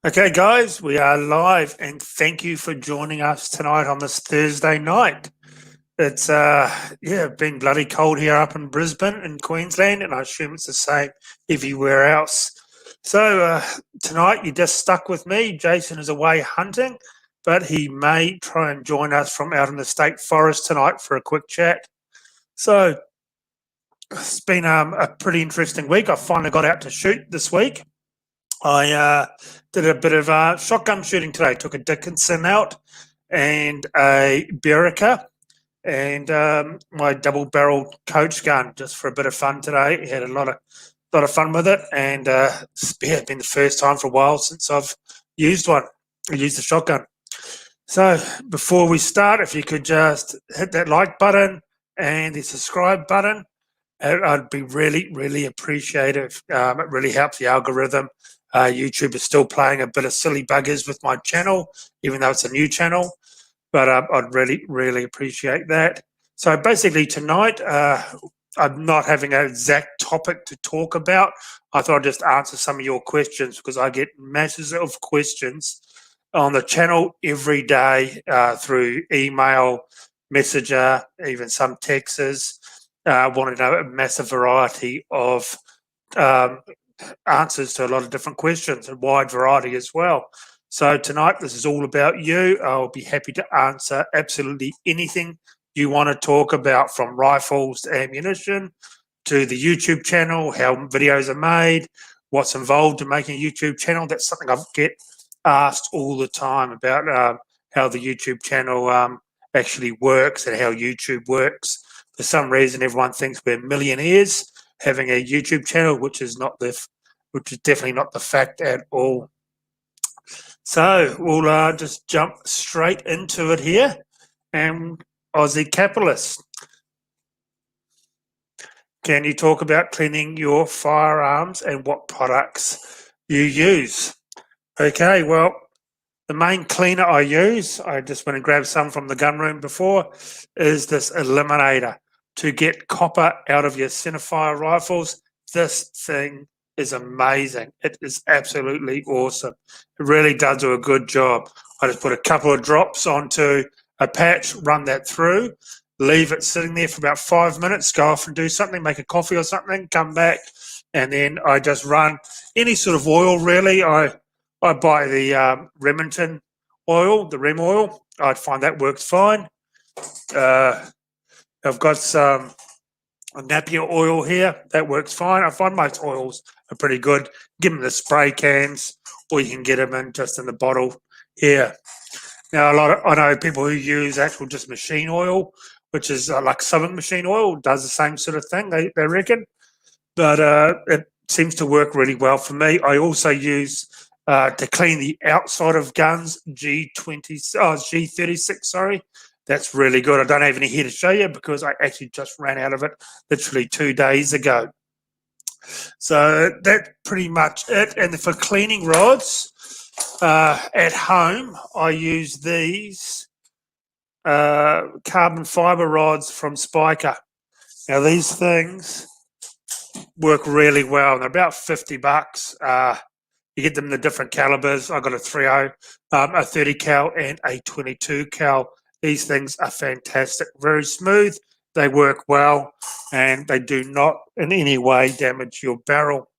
Okay, guys, we are live, and thank you for joining us tonight on this Thursday night. It's been bloody cold here up in Brisbane in Queensland, and I assume it's the same everywhere else. So tonight you're just stuck with me. Jason is away hunting, but he may try and join us from out in the state forest tonight for a quick chat. So it's been a pretty interesting week. I finally got out to shoot this week. I did a bit of shotgun shooting today. Took a Dickinson out and a Berica and my double-barreled coach gun just for a bit of fun today. Had a lot of fun with it, and it's been the first time for a while since I've used one. I used a shotgun. So before we start, if you could just hit that like button and the subscribe button, I'd be really, really appreciative. It really helps the algorithm. YouTube is still playing a bit of silly buggers with my channel, even though it's a new channel. But I'd really, really appreciate that. So basically tonight, I'm not having an exact topic to talk about. I thought I'd just answer some of your questions because I get masses of questions on the channel every day through email, messenger, even some texts. Want to know a massive variety of answers to a lot of different questions, a wide variety as well. So tonight, this is all about you. I'll be happy to answer absolutely anything you want to talk about, from rifles to ammunition to the YouTube channel, how videos are made, what's involved in making a YouTube channel. That's something I get asked all the time about, how the YouTube channel actually works and how YouTube works. For some reason, everyone thinks we're millionaires having a YouTube channel, which is definitely not the fact at all. So we'll just jump straight into it here. And Aussie Capitalist, can you talk about cleaning your firearms and what products you use? Okay, well, the main cleaner I use, I just went and grabbed some from the gun room before, is this eliminator to get copper out of your centerfire rifles. This thing is amazing. It is absolutely awesome. It really does do a good job. I just put a couple of drops onto a patch, run that through, leave it sitting there for about 5 minutes, go off and do something, make a coffee or something, come back, and then I just run any sort of oil really. I buy the Remington oil, the Rem oil. I find that works fine. I've got some Napier oil here. That works fine. I find most oils are pretty good. Give them the spray cans, or you can get them in the bottle here. Now, I know people who use actual just machine oil, which is like sewing machine oil, does the same sort of thing, they reckon. But it seems to work really well for me. I also use to clean the outside of guns, G36, sorry. That's really good. I don't have any here to show you because I actually just ran out of it literally 2 days ago. So that's pretty much it. And for cleaning rods, at home, I use these carbon fiber rods from Spiker. Now, these things work really well. They're about $50. You get them in the different calibers. I got a 3.0, a 30 cal, and a 22 cal. These things are fantastic, very smooth. They work well, and they do not in any way damage your barrel.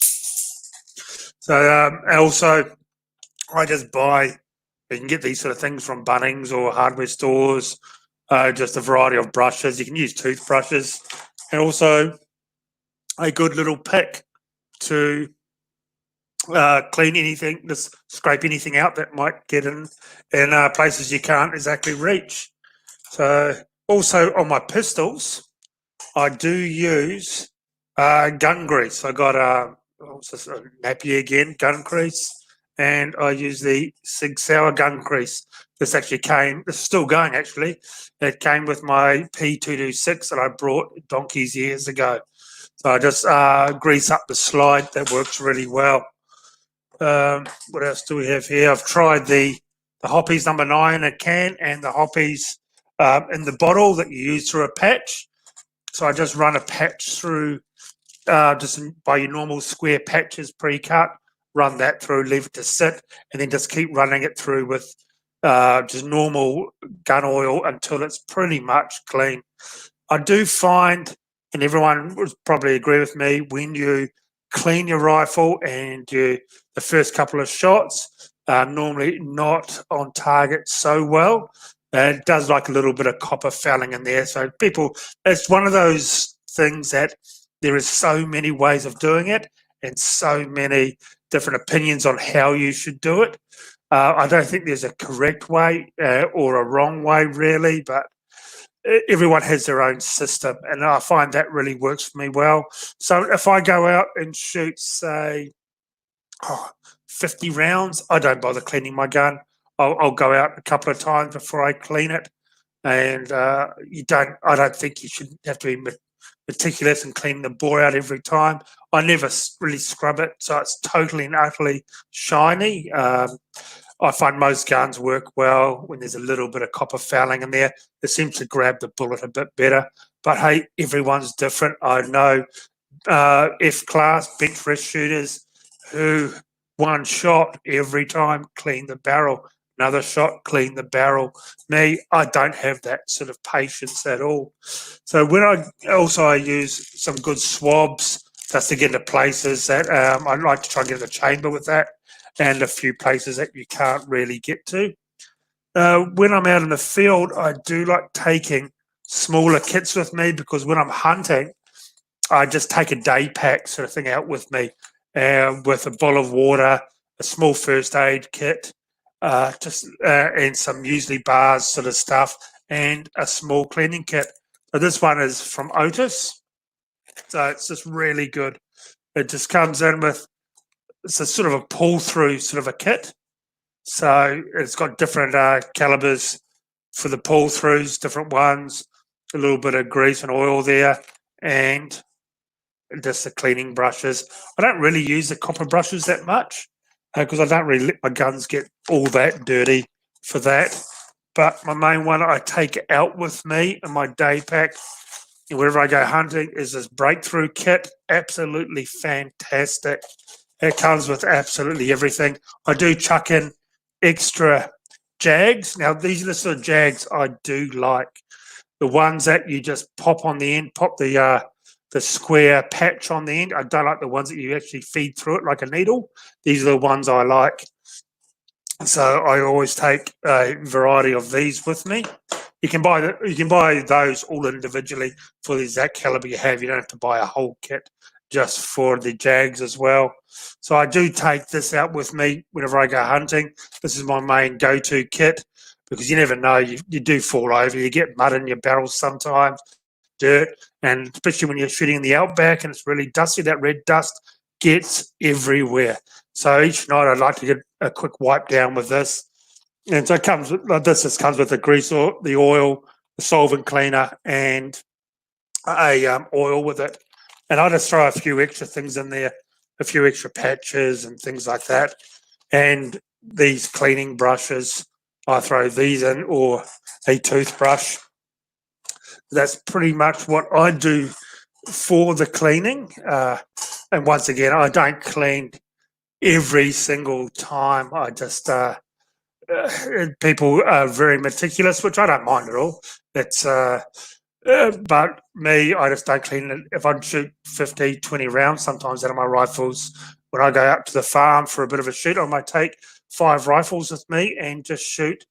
So, also, I just buy. You can get these sort of things from Bunnings or hardware stores. Just a variety of brushes. You can use toothbrushes, and also a good little pick to clean anything, just scrape anything out that might get in places you can't exactly reach. So also on my pistols, I do use gun grease. I got a Napier again, gun grease, and I use the Sig Sauer gun grease. This is still going actually. It came with my P226 that I brought donkeys years ago. So I just grease up the slide. That works really well. What else do we have here? I've tried the Hoppies number 9 in a can and the Hoppies in the bottle that you use through a patch. So I just run a patch through just by your normal square patches pre-cut. run that through, leave it to sit, and then just keep running it through with just normal gun oil until it's pretty much clean. I do find, and everyone would probably agree with me, when you clean your rifle and the first couple of shots are normally not on target so well. It does like a little bit of copper fouling in there. So people, it's one of those things that there is so many ways of doing it and so many different opinions on how you should do it. I don't think there's a correct way or a wrong way really, but everyone has their own system, and I find that really works for me well. So if I go out and shoot, say, 50 rounds, I don't bother cleaning my gun. I'll go out a couple of times before I clean it, and I don't think you should have to be meticulous and clean the bore out every time. I never really scrub it, so it's totally and utterly shiny. I find most guns work well when there's a little bit of copper fouling in there. It seems to grab the bullet a bit better. But hey, everyone's different. I know F-class bench rest shooters who one shot every time, clean the barrel. Another shot, clean the barrel. Me, I don't have that sort of patience at all. So when I use some good swabs just to get into places that I like to try and get in the chamber with that, and a few places that you can't really get to. When I'm out in the field, I do like taking smaller kits with me, because when I'm hunting, I just take a day pack sort of thing out with me, with a bottle of water, a small first aid kit, and some usually bars sort of stuff, and a small cleaning kit. So this one is from Otis, so it's just really good. It just comes in with, it's a sort of a pull-through sort of a kit. So it's got different calibers for the pull-throughs, different ones, a little bit of grease and oil there, and just the cleaning brushes. I don't really use the copper brushes that much because I don't really let my guns get all that dirty for that. But my main one I take out with me in my day pack and wherever I go hunting is this breakthrough kit. Absolutely fantastic. It comes with absolutely everything. I do chuck in extra jags. Now, these are the sort of jags I do like. The ones that you just pop on the end, pop the square patch on the end. I don't like the ones that you actually feed through it like a needle. These are the ones I like. So I always take a variety of these with me. You can buy those all individually for the exact caliber you have. You don't have to buy a whole kit just for the jags as well. So I do take this out with me whenever I go hunting. This is my main go-to kit because you never know, you do fall over, you get mud in your barrels sometimes, dirt, and especially when you're shooting in the outback and it's really dusty, that red dust gets everywhere. So each night I'd like to get a quick wipe down with this. And so it comes with this. Just comes with the grease, or the oil, the solvent cleaner, and a oil with it. And I just throw a few extra things in there, a few extra patches and things like that. And these cleaning brushes, I throw these in, or a toothbrush. That's pretty much what I do for the cleaning. And once again, I don't clean every single time. I just people are very meticulous, which I don't mind at all. It's but me, I just don't clean it. If I shoot 50, 20 rounds, sometimes out of my rifles, when I go out to the farm for a bit of a shoot, I might take 5 rifles with me and just shoot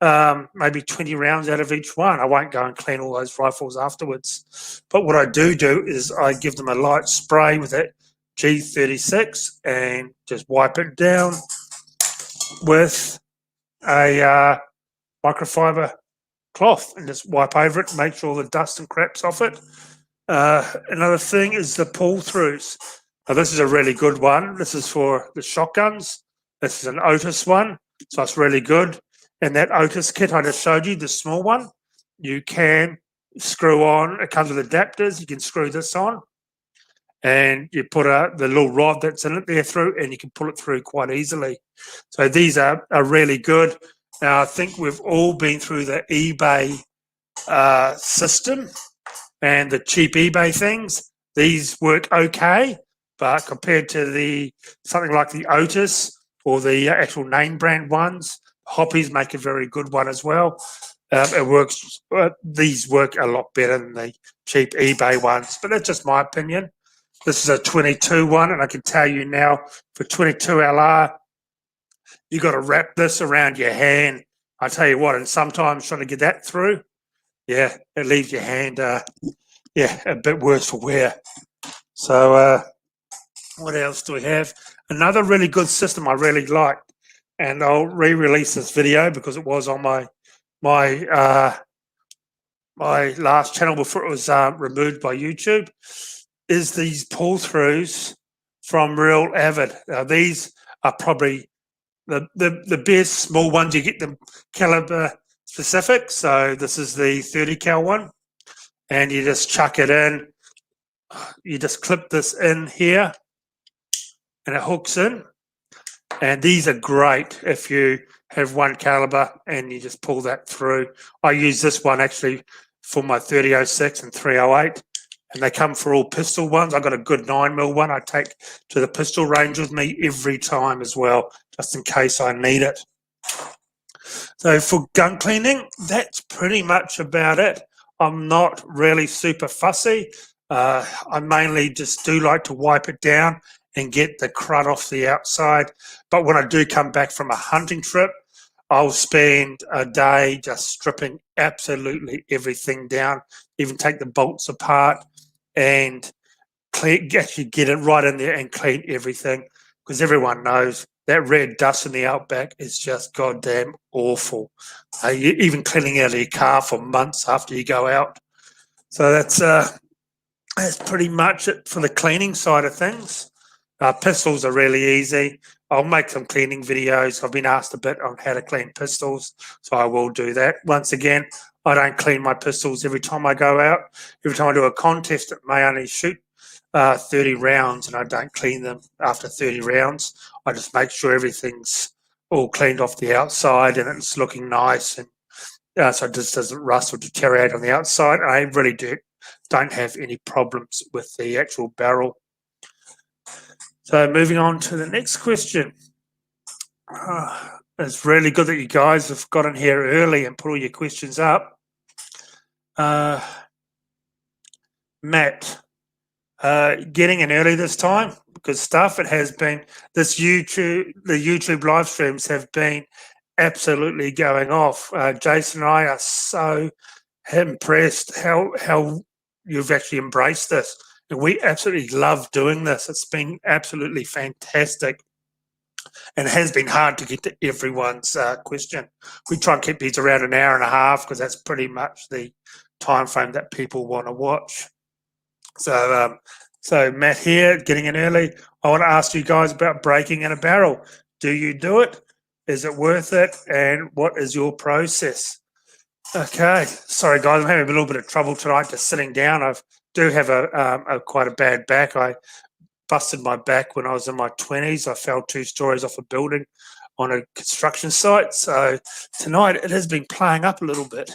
maybe 20 rounds out of each one. I won't go and clean all those rifles afterwards. But what I do is I give them a light spray with it, G36, and just wipe it down with a microfiber cloth and just wipe over it, make sure all the dust and crap's off it. Another thing is the pull-throughs. Now, this is a really good one. This is for the shotguns. This is an Otis one, so it's really good. And that Otis kit I just showed you, the small one, you can screw on. It comes with adapters. You can screw this on, and you put the little rod that's in it there through, and you can pull it through quite easily. So these are really good. Now, I think we've all been through the eBay system and the cheap eBay things. These work okay, but compared to something like the Otis or the actual name brand ones, Hoppies make a very good one as well. It works. These work a lot better than the cheap eBay ones, but that's just my opinion. This is a 22 one, and I can tell you now for 22 LR, you got to wrap this around your hand. I tell you what, and sometimes trying to get that through, yeah, it leaves your hand, a bit worse for wear. So, what else do we have? Another really good system I really like, and I'll re-release this video because it was on my last channel before it was removed by YouTube. Is these pull-throughs from Real Avid? Now, these are probably the best small ones. You get them caliber specific. So this is the 30 cal one, and you just chuck it in. You just clip this in here, and it hooks in. And these are great if you have one caliber and you just pull that through. I use this one actually for my 30-06 and 308, and they come for all pistol ones. I got a good 9mm one I take to the pistol range with me every time as well, just in case I need it. So for gun cleaning, that's pretty much about it. I'm not really super fussy. I mainly just do like to wipe it down and get the crud off the outside. But when I do come back from a hunting trip, I'll spend a day just stripping absolutely everything down, even take the bolts apart and actually get it right in there and clean everything, because everyone knows that red dust in the outback is just goddamn awful. Even cleaning out of your car for months after you go out. So that's pretty much it for the cleaning side of things. Pistols are really easy. I'll make some cleaning videos. I've been asked a bit on how to clean pistols, so I will do that. Once again, I don't clean my pistols every time I go out. Every time I do a contest, it may only shoot 30 rounds, and I don't clean them after 30 rounds. I just make sure everything's all cleaned off the outside and it's looking nice, and so it just doesn't rust or deteriorate on the outside. I really don't have any problems with the actual barrel. So moving on to the next question. It's really good that you guys have got in here early and put all your questions up. Matt, getting in early this time, good stuff. It has been the YouTube live streams have been absolutely going off. Jason and I are so impressed how you've actually embraced this. And we absolutely love doing this. It's been absolutely fantastic. And it has been hard to get to everyone's question. We try and keep these around an hour and a half because that's pretty much the time frame that people want to watch. So, Matt here, getting in early. I want to ask you guys about breaking in a barrel. Do you do it? Is it worth it? And what is your process? Okay, sorry guys, I'm having a little bit of trouble tonight just sitting down. I do have a quite a bad back. I busted my back when I was in my 20s. I fell 2 stories off a building on a construction site. So tonight it has been playing up a little bit.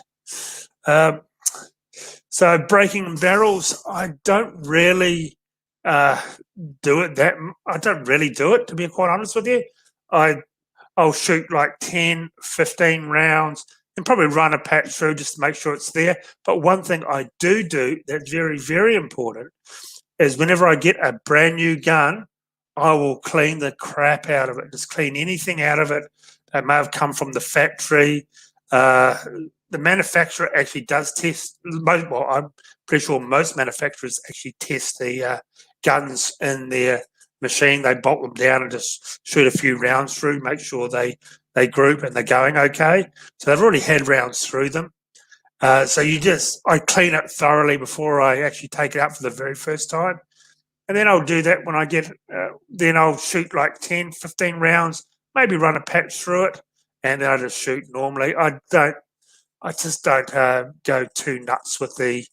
So breaking barrels, I don't really do it I don't really do it, to be quite honest with you. I'll shoot like 10, 15 rounds and probably run a patch through just to make sure it's there. But one thing I do that's very, very important is whenever I get a brand new gun, I will clean the crap out of it. Just clean anything out of it that may have come from the factory. The manufacturer actually does test. Well, I'm pretty sure most manufacturers actually test the guns in their machine. They bolt them down and just shoot a few rounds through, make sure they group and they're going okay. So they've already had rounds through them. So I clean it thoroughly before I actually take it out for the very first time. And then I'll do that when I get, then I'll shoot like 10, 15 rounds, maybe run a patch through it, and then I just shoot normally. I just don't go too nuts with the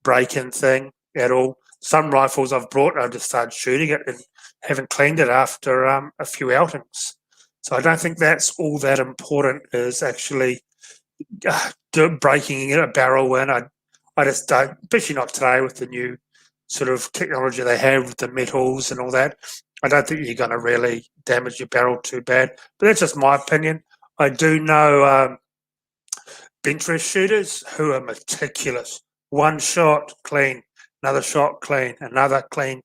break-in thing at all. Some rifles I've brought, I've just started shooting it and haven't cleaned it after a few outings. So I don't think that's all that important, is actually breaking a barrel in. I just don't, especially not today with the new sort of technology they have with the metals and all that, I don't think you're going to really damage your barrel too bad. But that's just my opinion. I do know bench rest shooters who are meticulous. One shot, clean. Another shot, clean. Another clean.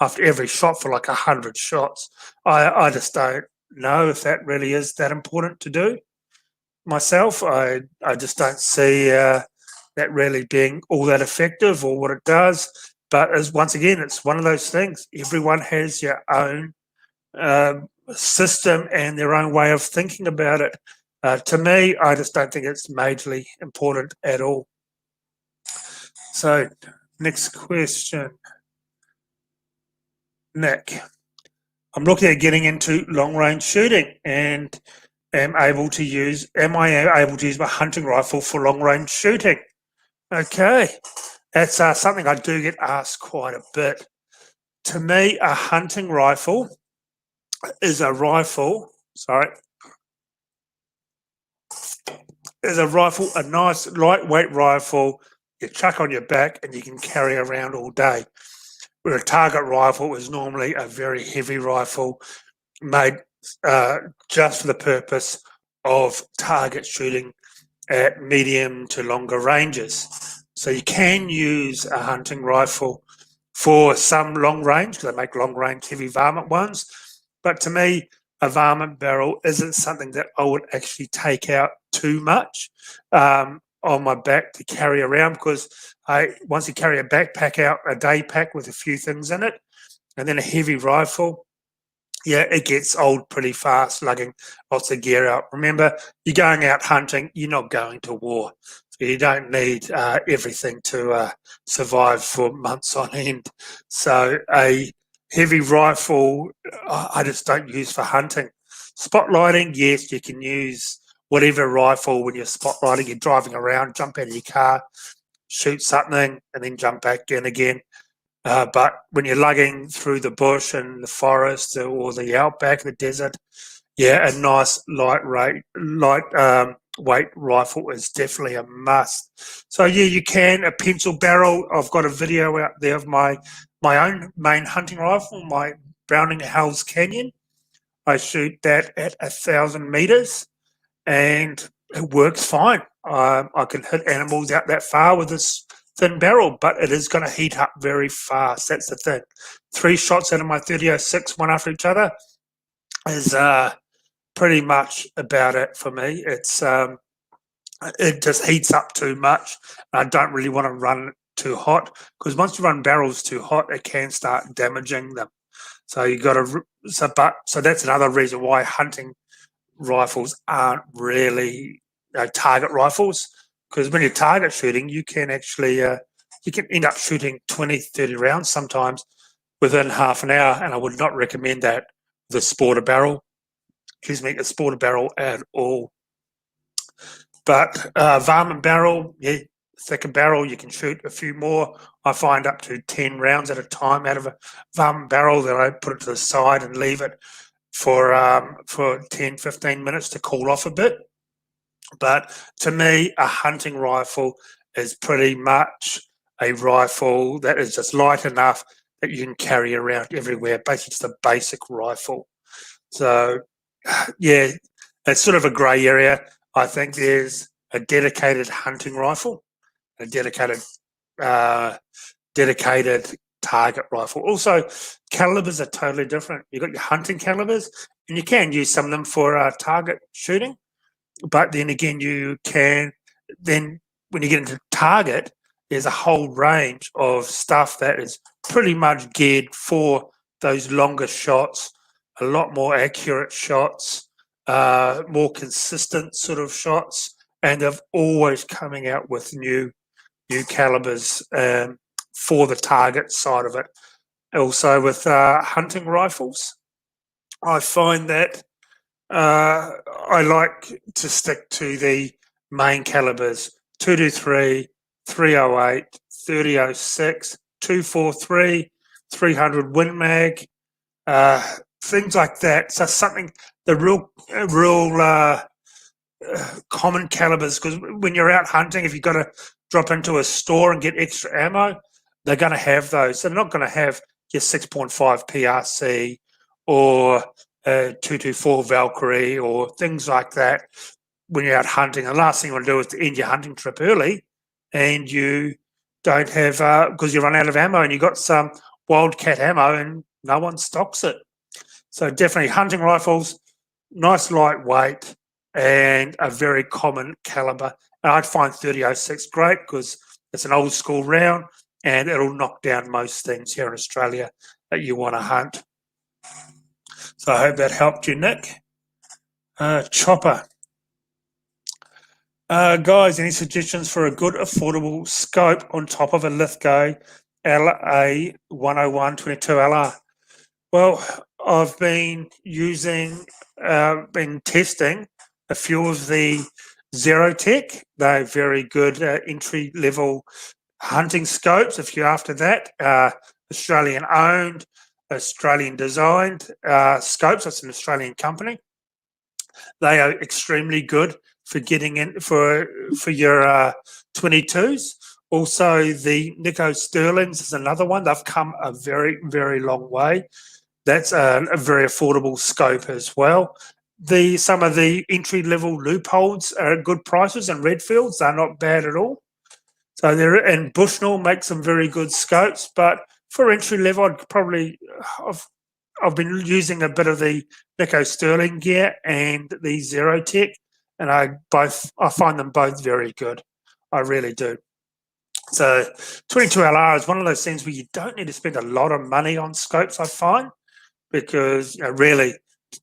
After every shot for like 100 shots. I just don't know if that really is that important to do. Myself, I just don't see that really being all that effective or what it does. But as once again, it's one of those things. Everyone has your own system and their own way of thinking about it. To me, I just don't think it's majorly important at all. So, next question, Nick. I'm looking at getting into long range shooting and am I able to use my hunting rifle for long range shooting? Okay, that's something I do get asked quite a bit. To me, a hunting rifle is a rifle, a nice lightweight rifle you chuck on your back and you can carry around all day. Where a target rifle is normally a very heavy rifle made just for the purpose of target shooting at medium to longer ranges. So you can use a hunting rifle for some long range, because they make long range heavy varmint ones. But to me, a varmint barrel isn't something that I would actually take out too much on my back to carry around, because once you carry a backpack out, a day pack with a few things in it, and then a heavy rifle, yeah, it gets old pretty fast, lugging lots of gear out. Remember, you're going out hunting, you're not going to war. So you don't need everything to survive for months on end. So a heavy rifle, I just don't use for hunting. Spotlighting, yes, you can use whatever rifle when you're spotlighting, you're driving around, jump out of your car, shoot something, and then jump back in again. But when you're lugging through the bush and the forest or the outback, the desert, yeah, a nice weight rifle is definitely a must. So yeah, you can a pencil barrel. I've got a video out there of my own main hunting rifle, my Browning Hell's Canyon. I shoot that at 1,000 meters, and it works fine. I can hit animals out that far with this thin barrel, but it is going to heat up very fast. That's the thing. 3 shots out of my 30-06, one after each other, is pretty much about it for me. It just heats up too much. I don't really want to run it too hot, because once you run barrels too hot, it can start damaging them. So you got to. So that's another reason why hunting rifles aren't really target rifles, because when you're target shooting, you can actually you can end up shooting 20, 30 rounds sometimes within half an hour, and I would not recommend that with a sporter barrel. A sporter barrel at all. But varmint barrel, yeah, thicker barrel, you can shoot a few more. I find up to 10 rounds at a time out of a varmint barrel. Then I put it to the side and leave it for 10, 15 minutes to cool off a bit. But to me, a hunting rifle is pretty much a rifle that is just light enough that you can carry around everywhere. Basically, it's a basic rifle. So, yeah, it's sort of a grey area. I think there's a dedicated hunting rifle, a dedicated target rifle. Also, calibers are totally different. You've got your hunting calibers, and you can use some of them for target shooting. But then again, then when you get into target, there's a whole range of stuff that is pretty much geared for those longer shots, a lot more accurate shots, more consistent sort of shots, and they're always coming out with new calibers for the target side of it. Also with hunting rifles, I find that I like to stick to the main calibers: 223, 308, 3006, 243, 300 Win Mag, things like that. So something, the real common calibers, because when you're out hunting, if you've got to drop into a store and get extra ammo, they're going to have those. They're not going to have your 6.5 PRC or 224 Valkyrie or things like that when you're out hunting. The last thing you want to do is to end your hunting trip early and you don't have, because you run out of ammo and you've got some wildcat ammo and no one stocks it. So definitely hunting rifles, nice lightweight and a very common caliber. And I'd find 30-06 great because it's an old school round and it'll knock down most things here in Australia that you want to hunt. So I hope that helped you, Nick. Chopper. Guys, any suggestions for a good affordable scope on top of a Lithgow LA 101 22LR? Well, I've been testing a few of the Zerotech. They're very good entry level hunting scopes. If you're after that, Australian owned, Australian designed scopes. That's an Australian company. They are extremely good for getting in for your 22s. Also, the Nico Sterlings is another one. They've come a very, very long way. That's a very affordable scope as well. Some of the entry level loopholes are at good prices, and Redfields are not bad at all. So and Bushnell makes some very good scopes, but for entry level, I've been using a bit of the Nico Sterling gear and the Zerotech, and I find them both very good. I really do. So 22LR is one of those things where you don't need to spend a lot of money on scopes, I find, because really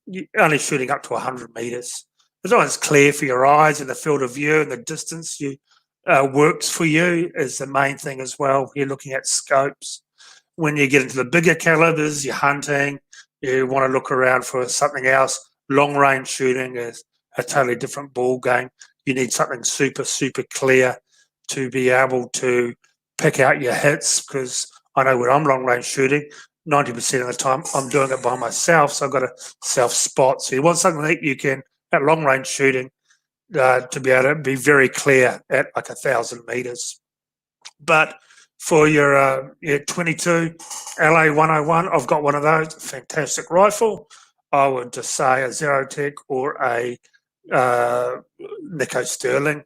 you're only shooting up to 100 meters. As long as it's clear for your eyes and the field of view and the distance works for you is the main thing as well. You're looking at scopes. When you get into the bigger calibers, you're hunting, you want to look around for something else. Long range shooting is a totally different ball game. You need something super, super clear to be able to pick out your hits, because I know when I'm long range shooting, 90% of the time I'm doing it by myself, so I've got to self spot. So you want something that you can, at long range shooting, to be able to be very clear at like 1,000 meters. But for your 22 LA 101, I've got one of those, fantastic rifle. I would just say a Zerotech or a Nico Sterling.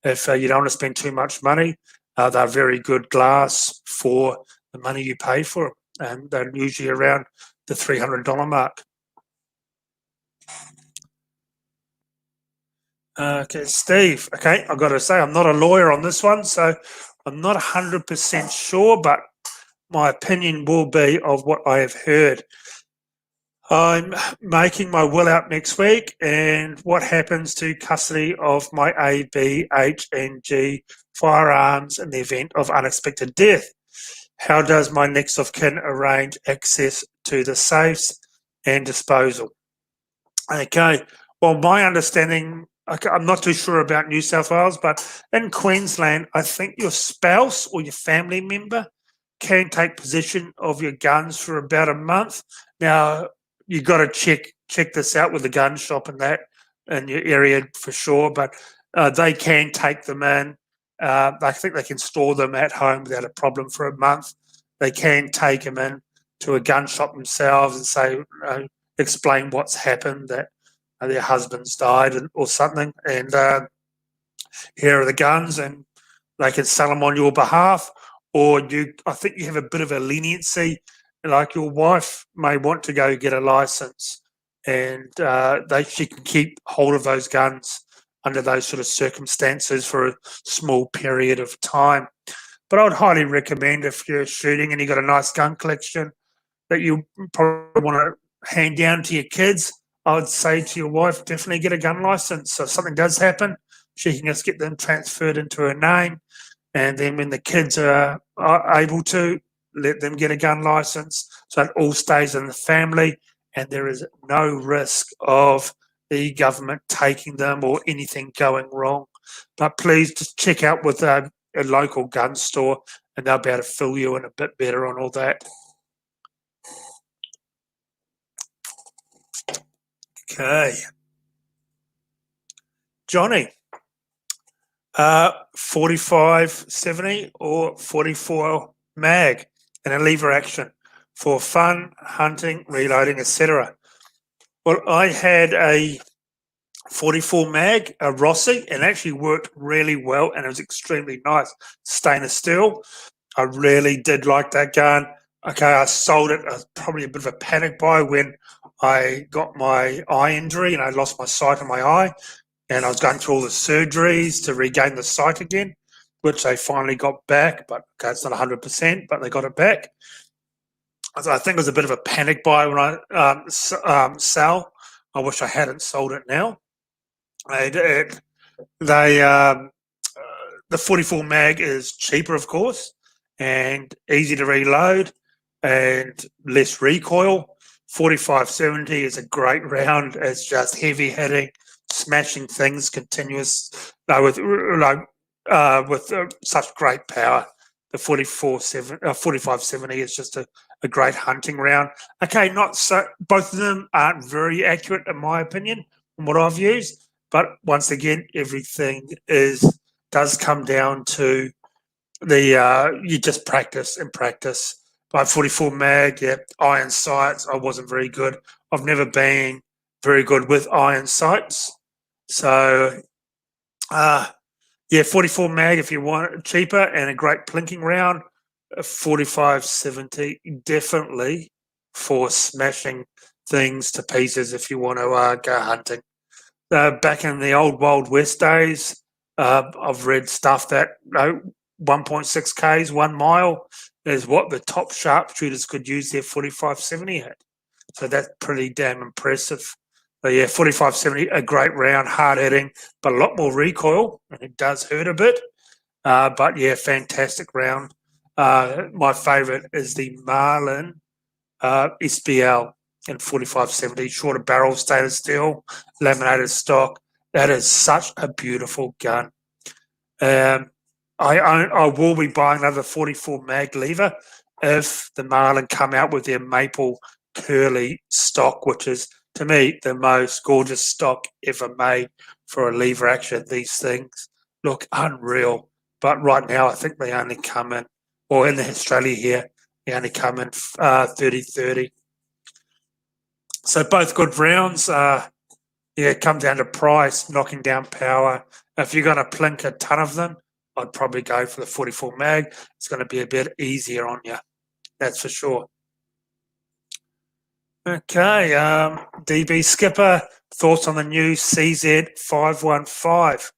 If you don't want to spend too much money, they're very good glass for the money you pay for them, and they're usually around the $300 mark. Okay, Steve. Okay, I've got to say I'm not a lawyer on this one, so I'm not 100% sure, but my opinion will be of what I have heard. I'm making my will out next week, and what happens to custody of my A, B, H, and G firearms in the event of unexpected death? How does my next of kin arrange access to the safes and disposal? Okay, well, my understanding, I'm not too sure about New South Wales, but in Queensland, I think your spouse or your family member can take possession of your guns for about a month. Now, you've got to check this out with the gun shop and that in your area for sure, but they can take them in. I think they can store them at home without a problem for a month. They can take them in to a gun shop themselves and say, explain what's happened, that their husband's died or something, and here are the guns, and they can sell them on your behalf. Or I think you have a bit of a leniency, like your wife may want to go get a license, and she can keep hold of those guns under those sort of circumstances for a small period of time. But I would highly recommend, if you're shooting and you've got a nice gun collection that you probably want to hand down to your kids, I would say to your wife, definitely get a gun license. So if something does happen, she can just get them transferred into her name. And then when the kids are able to, let them get a gun license. So it all stays in the family, and there is no risk of the government taking them or anything going wrong. But please just check out with a local gun store, and they'll be able to fill you in a bit better on all that. Okay. Johnny, 4570 or 44 mag and a lever action for fun, hunting, reloading, etc. Well, I had a 44 mag, a Rossi, and actually worked really well, and it was extremely nice. Stainless steel. I really did like that gun. Okay, I sold it. Probably a bit of a panic buy when I got my eye injury and I lost my sight in my eye, and I was going through all the surgeries to regain the sight again, which they finally got back. But okay, it's not 100%, but they got it back. So I think it was a bit of a panic buy when I sell. I wish I hadn't sold it now. The 44 mag is cheaper, of course, and easy to reload and less recoil. 4570 is a great round. It's just heavy hitting, smashing things continuous with such great power. The 4570 is just a great hunting round. Okay, not so. Both of them aren't very accurate in my opinion, from what I've used. But once again, everything does come down to the you just practice and practice. By 44 mag, yeah, iron sights. I wasn't very good. I've never been very good with iron sights. So, yeah, 44 mag if you want it cheaper and a great plinking round. 4570 definitely for smashing things to pieces if you want to go hunting. Back in the old Wild West days, I've read stuff that 1.6 Ks, 1 mile is what the top sharpshooters could use their 4570 at. So that's pretty damn impressive. But yeah, 4570, a great round, hard hitting, but a lot more recoil, and it does hurt a bit. But yeah, fantastic round. My favourite is the Marlin SBL in 4570, shorter barrel, stainless steel, laminated stock. That is such a beautiful gun. I will be buying another 44 mag lever if the Marlin come out with their maple curly stock, which is to me the most gorgeous stock ever made for a lever action. These things look unreal, but right now I think they only come in, or in Australia here, they only come in 30-30. So both good rounds. Yeah, it comes down to price, knocking down power. If you're going to plink a ton of them, I'd probably go for the 44 mag. It's going to be a bit easier on you, that's for sure. Okay, DB Skipper, thoughts on the new CZ515?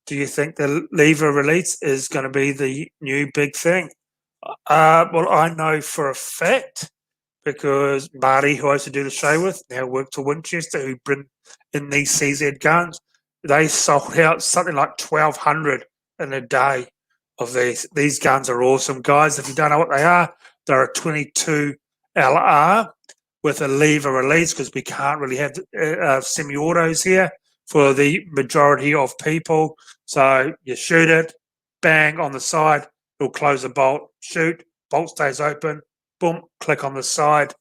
Do you think the lever release is going to be the new big thing? Well, I know for a fact because Marty, who I used to do the show with, now works for Winchester, who bring in these CZ guns. They sold out something like 1,200 in a day of these. These guns are awesome, guys. If you don't know what they are, they're a 22 LR with a lever release because we can't really have semi-autos here for the majority of people. So you shoot it, bang on the side, it'll close the bolt, shoot, bolt stays open, boom, click on the side.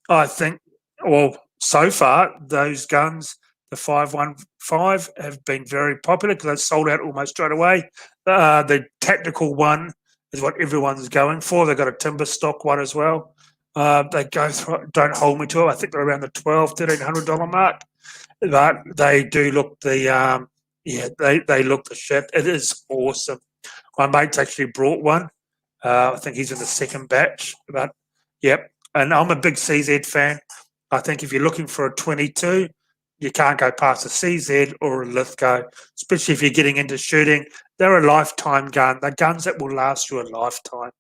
I think, well, so far, those guns, the 515, have been very popular because they've sold out almost straight away. The tactical one is what everyone's going for. They've got a timber stock one as well. They go through, don't hold me to it. I think they're around the $1,200-$1,300 mark. But they do look they look the shit. It is awesome. My mate's actually brought one. I think he's in the second batch. But yep, and I'm a big CZ fan. I think if you're looking for a 22, you can't go past a CZ or a Lithgow, especially if you're getting into shooting. They're a lifetime gun. They're guns that will last you a lifetime.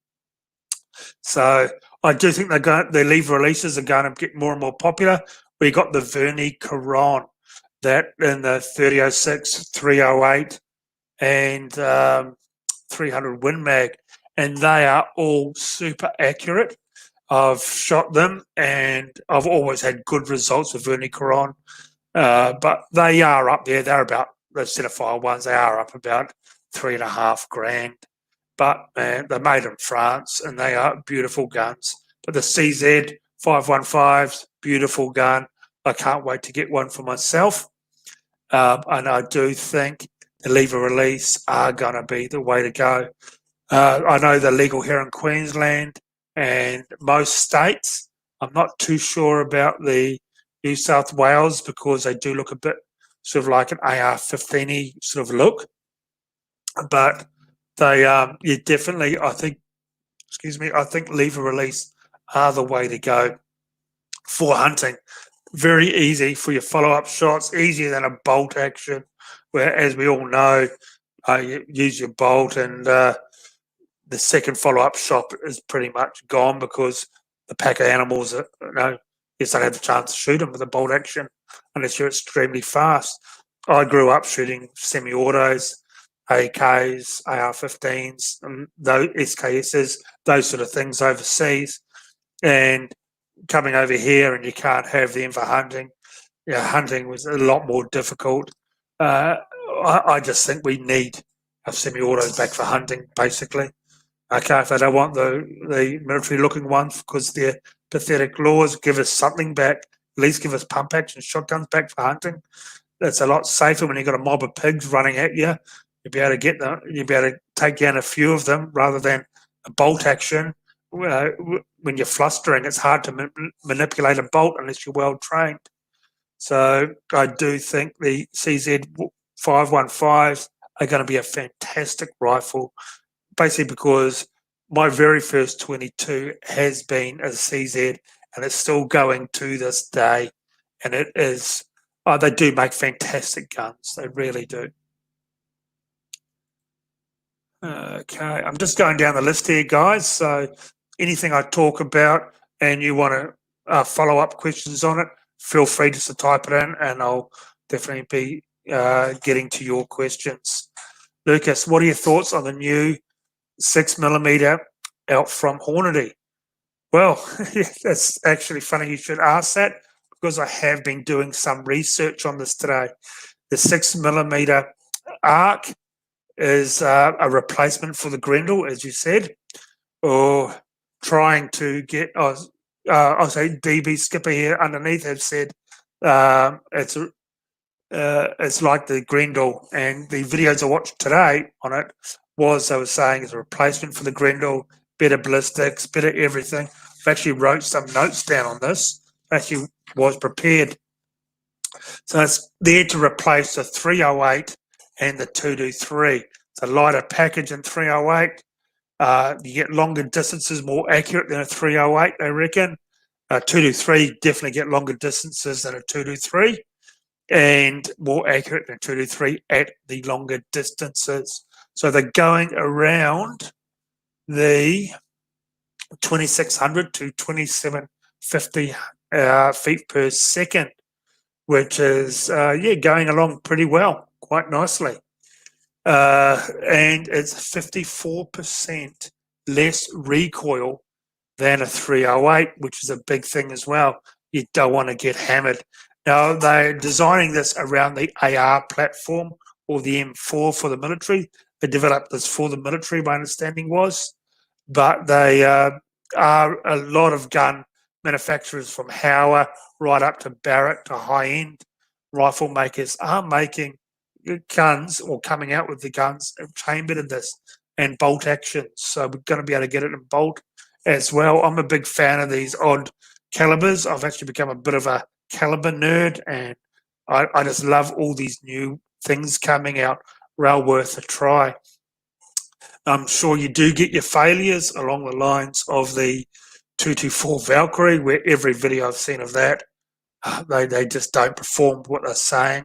So I do think the lever releases are going to get more and more popular. We got the Verni Caron, that in the 3006, 308, and 300 Win Mag, and they are all super accurate. I've shot them, and I've always had good results with Verni Caron, but they are up there. They're about the centerfire ones. They are up about $3,500. But man, they're made in France, and they are beautiful guns. But the CZ 515's beautiful gun. I can't wait to get one for myself. And I do think the lever release are going to be the way to go. I know they're legal here in Queensland and most states. I'm not too sure about the New South Wales because they do look a bit sort of like an AR-15 sort of look. But they, you definitely, I think, I think lever release are the way to go for hunting. Very easy for your follow-up shots, easier than a bolt action, where, as we all know, you use your bolt and the second follow-up shot is pretty much gone because the pack of animals, you don't have the chance to shoot them with a bolt action unless you're extremely fast. I grew up shooting semi-autos, AKs, AR-15s, and those SKSs, those sort of things overseas, and coming over here and you can't have them for hunting. Yeah, hunting was a lot more difficult. I just think we need our semi-autos back for hunting, basically. Okay, if they don't want the military-looking ones because they're pathetic laws, give us something back. At least give us pump action shotguns back for hunting. That's a lot safer when you've got a mob of pigs running at you. You'll be able to get them. You'll be able to take down a few of them rather than a bolt action. When you're flustering, it's hard to manipulate a bolt unless you're well trained. So I do think the CZ 515s are going to be a fantastic rifle, basically because my very first 22 has been a CZ and it's still going to this day. And it is, they do make fantastic guns. They really do. Okay, I'm just going down the list here, guys. So anything I talk about and you want to follow up questions on it, feel free just to type it in and I'll definitely be getting to your questions. Lucas, what are your thoughts on the new 6mm out from Hornady? Well, that's actually funny you should ask that because I have been doing some research on this today. The 6mm arc is a replacement for the Grendel, as you said, or trying to get. I'll say DB Skipper here underneath have said it's like the Grendel, and the videos I watched today on it was they were saying it's a replacement for the Grendel, better ballistics, better everything. I actually wrote some notes down on this. Actually, was prepared. So it's there to replace the 308 and the 223. It's a lighter package in 308. You get longer distances, more accurate than a 308, I reckon. 223 definitely get longer distances than a 223 and more accurate than 223 at the longer distances. So they're going around the 2600 to 2750 feet per second, which is, going along pretty well, quite nicely. And it's 54% less recoil than a 308, which is a big thing as well. You don't want to get hammered. Now, they're designing this around the AR platform or the M4 for the military. They developed this for the military, my understanding was. But they are a lot of gun manufacturers from Hauer right up to Barrett to high-end rifle makers are making guns or coming out with the guns chambered in this and bolt action. So we're going to be able to get it in bolt as well. I'm a big fan of these odd calibers. I've actually become a bit of a caliber nerd and I just love all these new things coming out. Well worth a try. I'm sure you do get your failures along the lines of the 224 Valkyrie, where every video I've seen of that, they just don't perform what they're saying.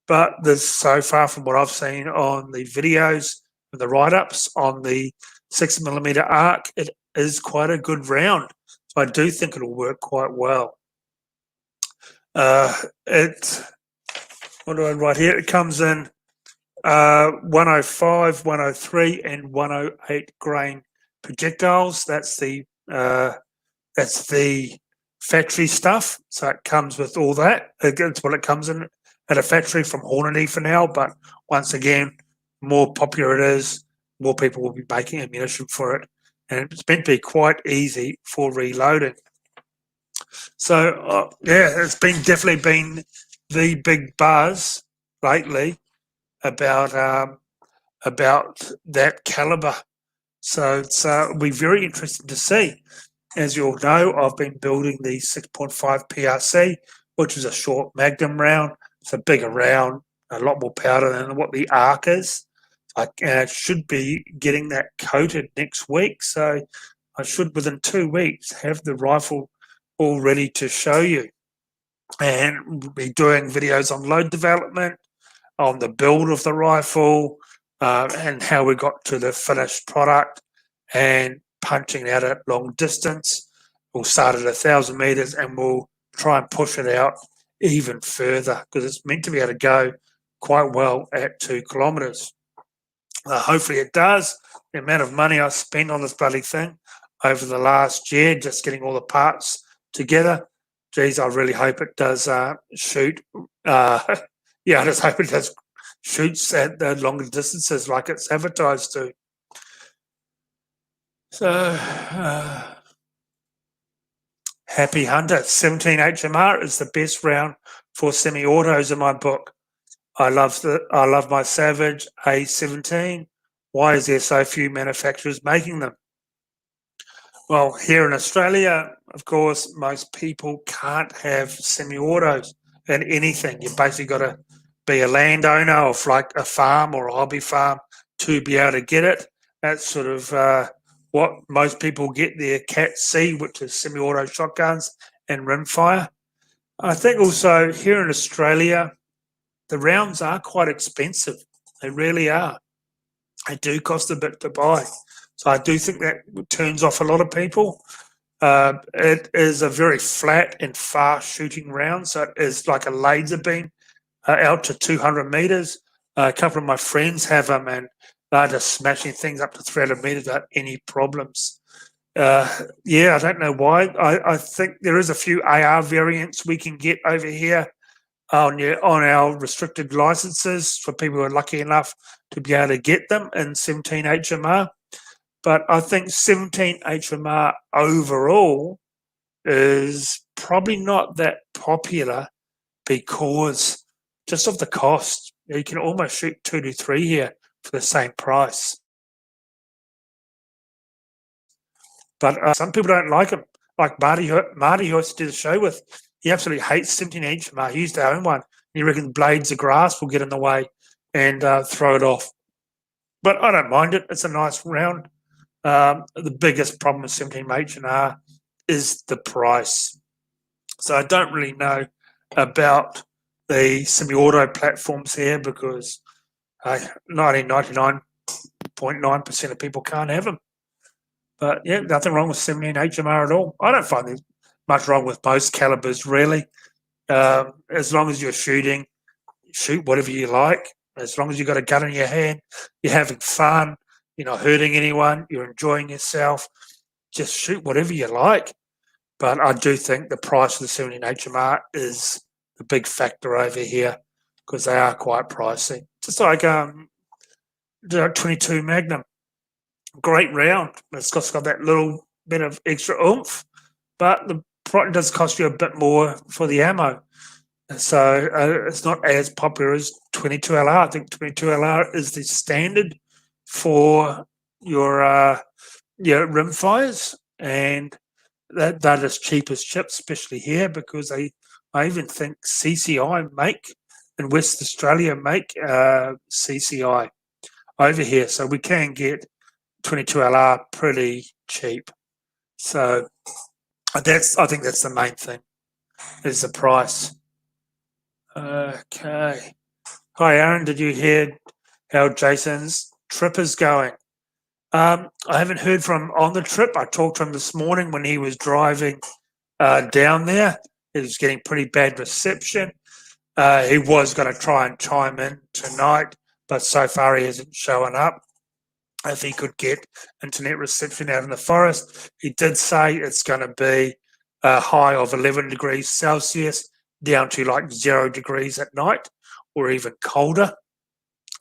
But there's so far from what I've seen on the videos and the write-ups on the 6mm arc, it is quite a good round. So I do think it'll work quite well. What do I write here? It comes in 105, 103, and 108 grain projectiles. That's the factory stuff. So it comes with all that. It's what it comes in at a factory from Hornady for now. But once again, more popular it is, more people will be making ammunition for it, and it's meant to be quite easy for reloading. So it's definitely been the big buzz lately about that caliber So it'll be very interesting to see. As you all know, I've been building the 6.5 PRC, which is a short magnum round. It's a bigger round, a lot more powder than what the ARC is. I should be getting that coated next week, so I should within 2 weeks have the rifle all ready to show you. And we'll be doing videos on load development, on the build of the rifle, and how we got to the finished product, and punching out at long distance. We'll start at 1,000 meters and we'll try and push it out even further because it's meant to be able to go quite well at 2 kilometers. Hopefully it does. The amount of money I spent on this bloody thing over the last year, just getting all the parts together, geez, I really hope it does shoot. Yeah, I just hope it does shoots at the longer distances like it's advertised to. So, Happy Hunter, 17 HMR is the best round for semi-autos in my book. I love my Savage A17. Why is there so few manufacturers making them? Well, here in Australia, of course, most people can't have semi-autos in anything. You basically got to be a landowner of like a farm or a hobby farm to be able to get it. That's sort of what most people get their Cat C, which is semi-auto shotguns and rimfire. I think also here in Australia, the rounds are quite expensive. They really are. They do cost a bit to buy. So I do think that turns off a lot of people. It is a very flat and fast shooting round. So it is like a laser beam out to 200 meters. A couple of my friends have them and they're just smashing things up to 300 meters without any problems. Yeah, I don't know why. I think there is a few AR variants we can get over here on our restricted licenses for people who are lucky enough to be able to get them in 17 HMR. But I think 17 HMR overall is probably not that popular because just of the cost. You can almost shoot 2 to 3 here for the same price. But some people don't like them. Like Marty, who I used to do the show with, he absolutely hates 17 HMR. He used to own one. He reckons blades of grass will get in the way and throw it off. But I don't mind it. It's a nice round. The biggest problem with 17 HMR is the price. So I don't really know about the semi-auto platforms here because 99.9% of people can't have them. But yeah, nothing wrong with 17 HMR at all. I don't find there's much wrong with most calibers, really. As long as you're shooting, shoot whatever you like. As long as you've got a gun in your hand, you're having fun, you're not hurting anyone, you're enjoying yourself, just shoot whatever you like. But I do think the price of the 17 HMR is the big factor over here because they are quite pricey. Just like the 22 Magnum. Great round. It's got that little bit of extra oomph, but the product does cost you a bit more for the ammo. So it's not as popular as 22LR. I think 22LR is the standard for your rimfires, and that is cheap as chips, especially here because I even think CCI in West Australia make CCI over here, so we can get 22LR pretty cheap. So I think that's the main thing is the price. Okay. Hi, Aaron. Did you hear how Jason's trip is going? I haven't heard from him on the trip. I talked to him this morning when he was driving down there. He was getting pretty bad reception. He was going to try and chime in tonight, but so far he hasn't shown up. If he could get internet reception out in the forest, he did say it's going to be a high of 11 degrees Celsius down to like 0 degrees at night or even colder.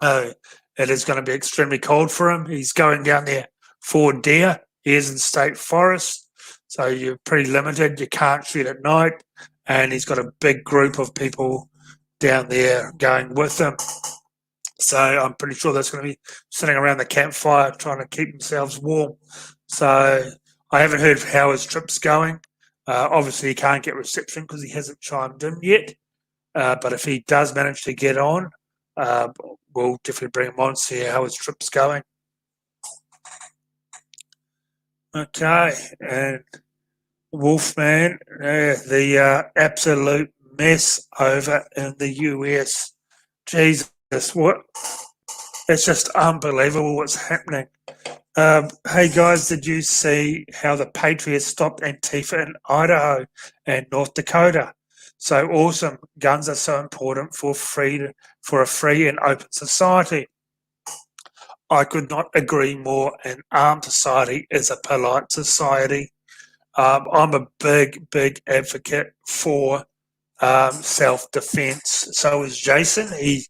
It is going to be extremely cold for him. He's going down there for deer. He is in state forest, so you're pretty limited. You can't shoot at night, and he's got a big group of people down there going with him. So I'm pretty sure that's going to be sitting around the campfire trying to keep themselves warm. So I haven't heard how his trip's going. Obviously, he can't get reception because he hasn't chimed in yet. But if he does manage to get on, we'll definitely bring him on, see how his trip's going. Okay, and Wolfman, the absolute mess over in the US. Jesus, what? It's just unbelievable what's happening. Hey guys, did you see how the Patriots stopped Antifa in Idaho and North Dakota? So awesome. Guns are so important for a free and open society. I could not agree more. An armed society is a polite society. I'm a big advocate for self-defense. So is Jason. He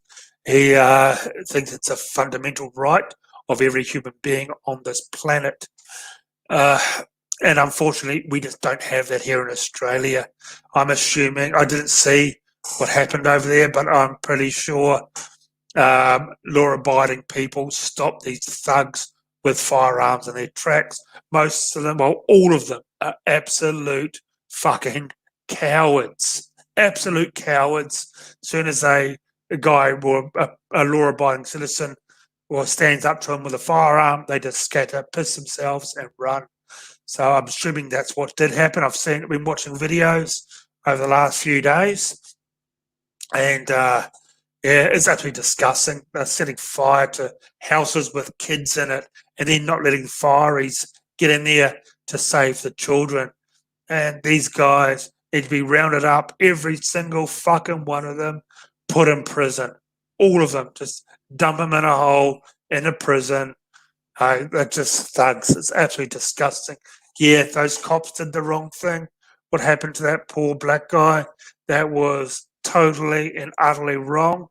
thinks it's a fundamental right of every human being on this planet. And unfortunately, we just don't have that here in Australia. I'm assuming, I didn't see what happened over there, but I'm pretty sure law-abiding people stop these thugs with firearms in their tracks. Most of them, well, all of them are absolute fucking cowards. Absolute cowards. As soon as a guy or a law-abiding citizen or stands up to him with a firearm, they just scatter, piss themselves, and run. So I'm assuming that's what did happen. I've been watching videos over the last few days, and yeah, it's absolutely disgusting. They're setting fire to houses with kids in it, and then not letting fireys get in there to save the children. And these guys need to be rounded up, every single fucking one of them, put in prison. All of them, just dump them in a hole in a prison. They're just thugs. It's absolutely disgusting. Yeah, those cops did the wrong thing. What happened to that poor black guy? That was totally and utterly wrong.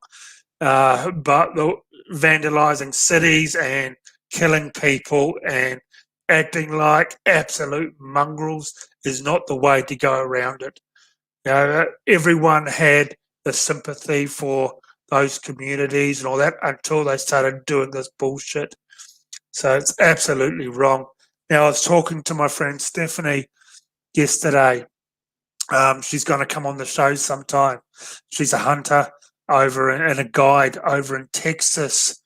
But the vandalizing cities and killing people and acting like absolute mongrels is not the way to go around it. You know, everyone had the sympathy for those communities and all that until they started doing this bullshit. So it's absolutely wrong. Now, I was talking to my friend Stephanie yesterday. She's going to come on the show sometime. She's a hunter and a guide over in Texas.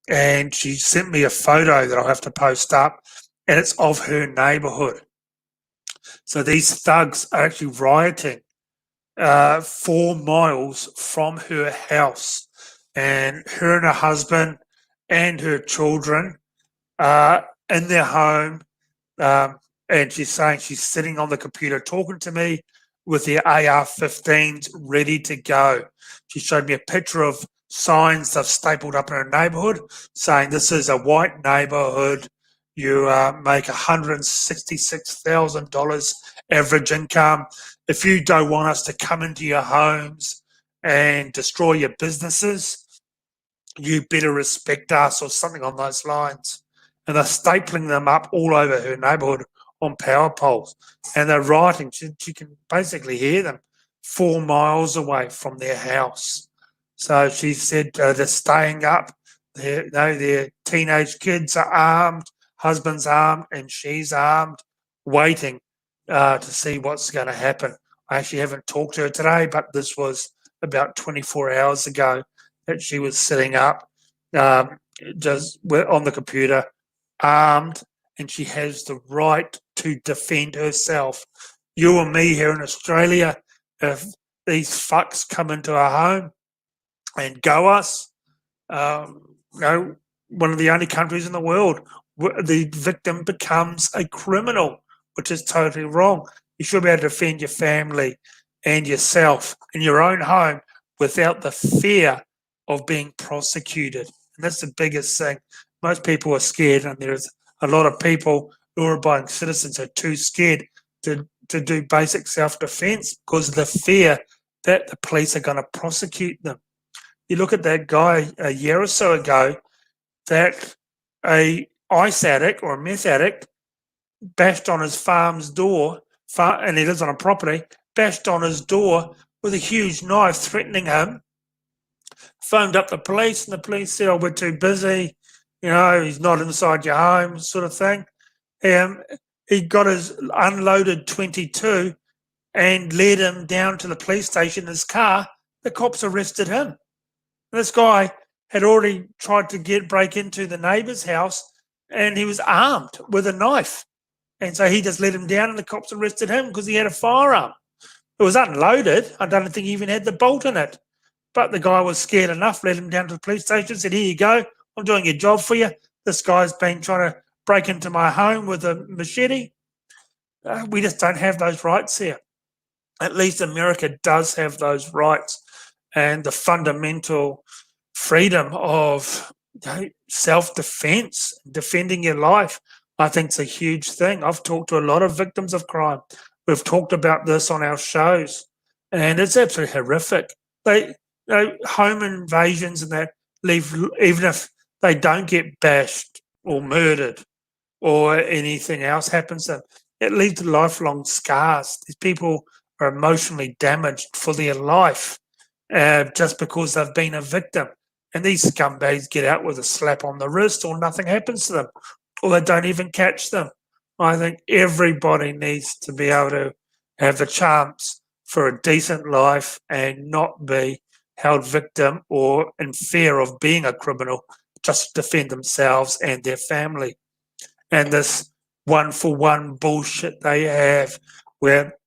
And she sent me a photo that I'll have to post up, and it's of her neighborhood. So these thugs are actually rioting 4 miles from her house. And her and her husband and her children in their home, and she's saying she's sitting on the computer talking to me with their AR-15s ready to go. She showed me a picture of signs they've stapled up in her neighbourhood saying this is a white neighbourhood. You make $166,000 average income. If you don't want us to come into your homes and destroy your businesses, you better respect us, or something on those lines. And they're stapling them up all over her neighbourhood on power poles. And they're writing, she can basically hear them 4 miles away from their house. So she said they're staying up. Their teenage kids are armed, husband's armed, and she's armed, waiting to see what's going to happen. I actually haven't talked to her today, but this was about 24 hours ago that she was sitting up just on the computer, armed, and she has the right to defend herself. You and me here in Australia, if these fucks come into our home and go us, one of the only countries in the world, the victim becomes a criminal, which is totally wrong. You should be able to defend your family and yourself in your own home without the fear of being prosecuted. And that's the biggest thing. Most people are scared, and there's a lot of people, law-abiding citizens, are too scared to do basic self-defense because of the fear that the police are going to prosecute them. You look at that guy a year or so ago, that a ice addict or a meth addict bashed on his farm's door, and he lives on a property, bashed on his door with a huge knife, threatening him phoned up the police, and the police said, "Oh, we're too busy. He's not inside your home," sort of thing. He got his unloaded 22 and led him down to the police station in his car. The cops arrested him. This guy had already tried to break into the neighbour's house, and he was armed with a knife. And so he just let him down, and the cops arrested him because he had a firearm. It was unloaded. I don't think he even had the bolt in it. But the guy was scared enough, let him down to the police station, said, "Here you go. I'm doing your job for you. This guy's been trying to break into my home with a machete." We just don't have those rights here. At least America does have those rights, and the fundamental freedom of self-defense, defending your life. I think it's a huge thing. I've talked to a lot of victims of crime. We've talked about this on our shows, and it's absolutely horrific. Home invasions and that leave, even if they don't get bashed or murdered or anything else happens to them, it leaves lifelong scars. These people are emotionally damaged for their life just because they've been a victim. And these scumbags get out with a slap on the wrist, or nothing happens to them, or they don't even catch them. I think everybody needs to be able to have the chance for a decent life and not be held victim or in fear of being a criminal, just to defend themselves and their family. And this one-for-one bullshit they have, where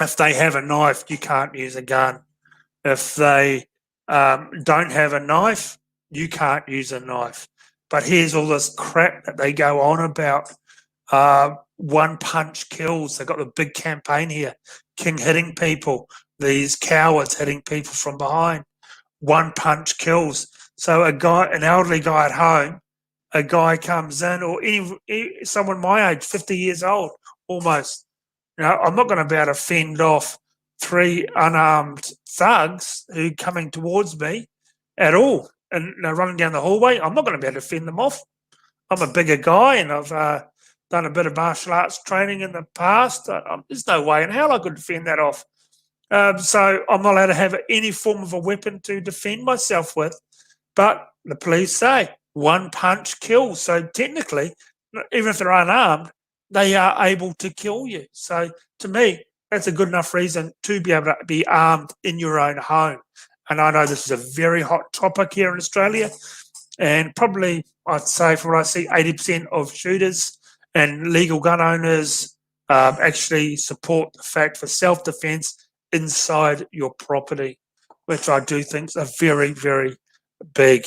if they have a knife, you can't use a gun. If they don't have a knife, you can't use a knife. But here's all this crap that they go on about. One punch kills. They've got the big campaign here. King hitting people. These cowards hitting people from behind. One punch kills. So an elderly guy at home, a guy comes in, or someone my age, 50 years old, almost. I'm not going to be able to fend off 3 unarmed thugs who are coming towards me at all, and they're running down the hallway. I'm not going to be able to fend them off. I'm a bigger guy, and I've done a bit of martial arts training in the past. There's no way in hell I could fend that off. So I'm not allowed to have any form of a weapon to defend myself with. But the police say one punch kills. So technically, even if they're unarmed, they are able to kill you. So to me, that's a good enough reason to be able to be armed in your own home. And I know this is a very hot topic here in Australia. And probably, I'd say, from what I see, 80% of shooters and legal gun owners actually support the fact for self-defense inside your property, which I do think is a very, very big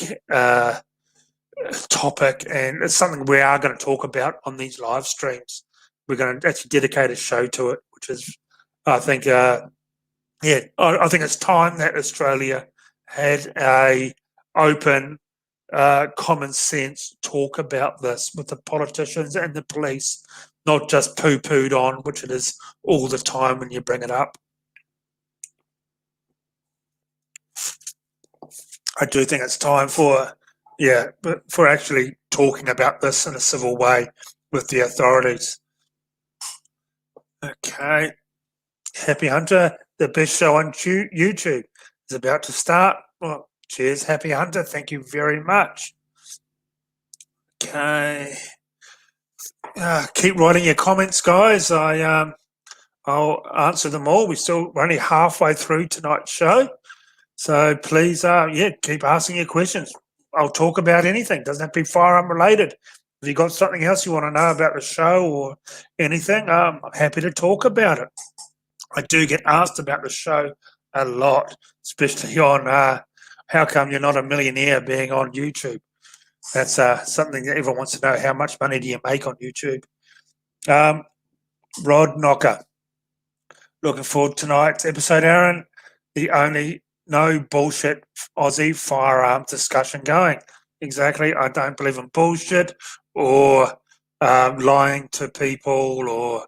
topic, and it's something we are going to talk about on these live streams. We're going to actually dedicate a show to it, which is, I think, I think it's time that Australia had a open, common sense talk about this with the politicians and the police, not just poo-pooed on, which it is all the time when you bring it up. I do think it's time for actually talking about this in a civil way with the authorities. Okay. Happy Hunter, the best show on YouTube, is about to start. Well, cheers, Happy Hunter. Thank you very much. Okay. Keep writing your comments, guys. I'll answer them all. We're only halfway through tonight's show. So please, keep asking your questions. I'll talk about anything. Doesn't have to be firearm related. If you got something else you want to know about the show or anything, I'm happy to talk about it. I do get asked about the show a lot, especially on how come you're not a millionaire being on YouTube. That's something that everyone wants to know. How much money do you make on YouTube? Rod Knocker. Looking forward to tonight's episode, Aaron. The only no bullshit Aussie firearm discussion going. Exactly. I don't believe in bullshit or lying to people or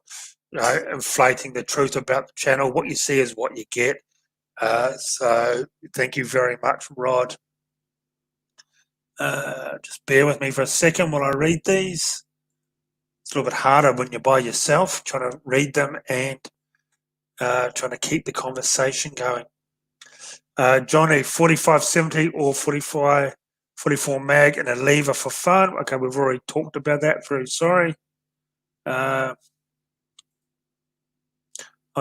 inflating the truth about the channel. What you see is what you get. So thank you very much, Rod. Just bear with me for a second while I read these. It's a little bit harder when you're by yourself, trying to read them and trying to keep the conversation going. Johnny, 4570 or 44 mag and a lever for fun. Okay, we've already talked about that. Very sorry.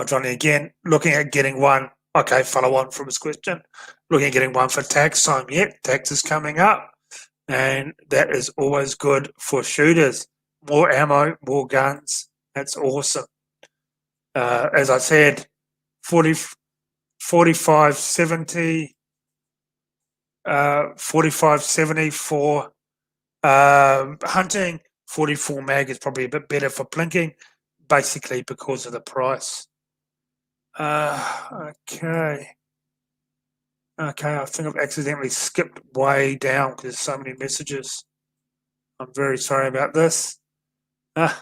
Johnny again, looking at getting one. Okay, follow on from his question. Looking at getting one for tax time. Yep, tax is coming up, and that is always good for shooters. More ammo, more guns. That's awesome. As I said, 4570 for hunting. 44 mag is probably a bit better for plinking, basically because of the price. Okay, I think I've accidentally skipped way down because there's so many messages. I'm very sorry about this. Now,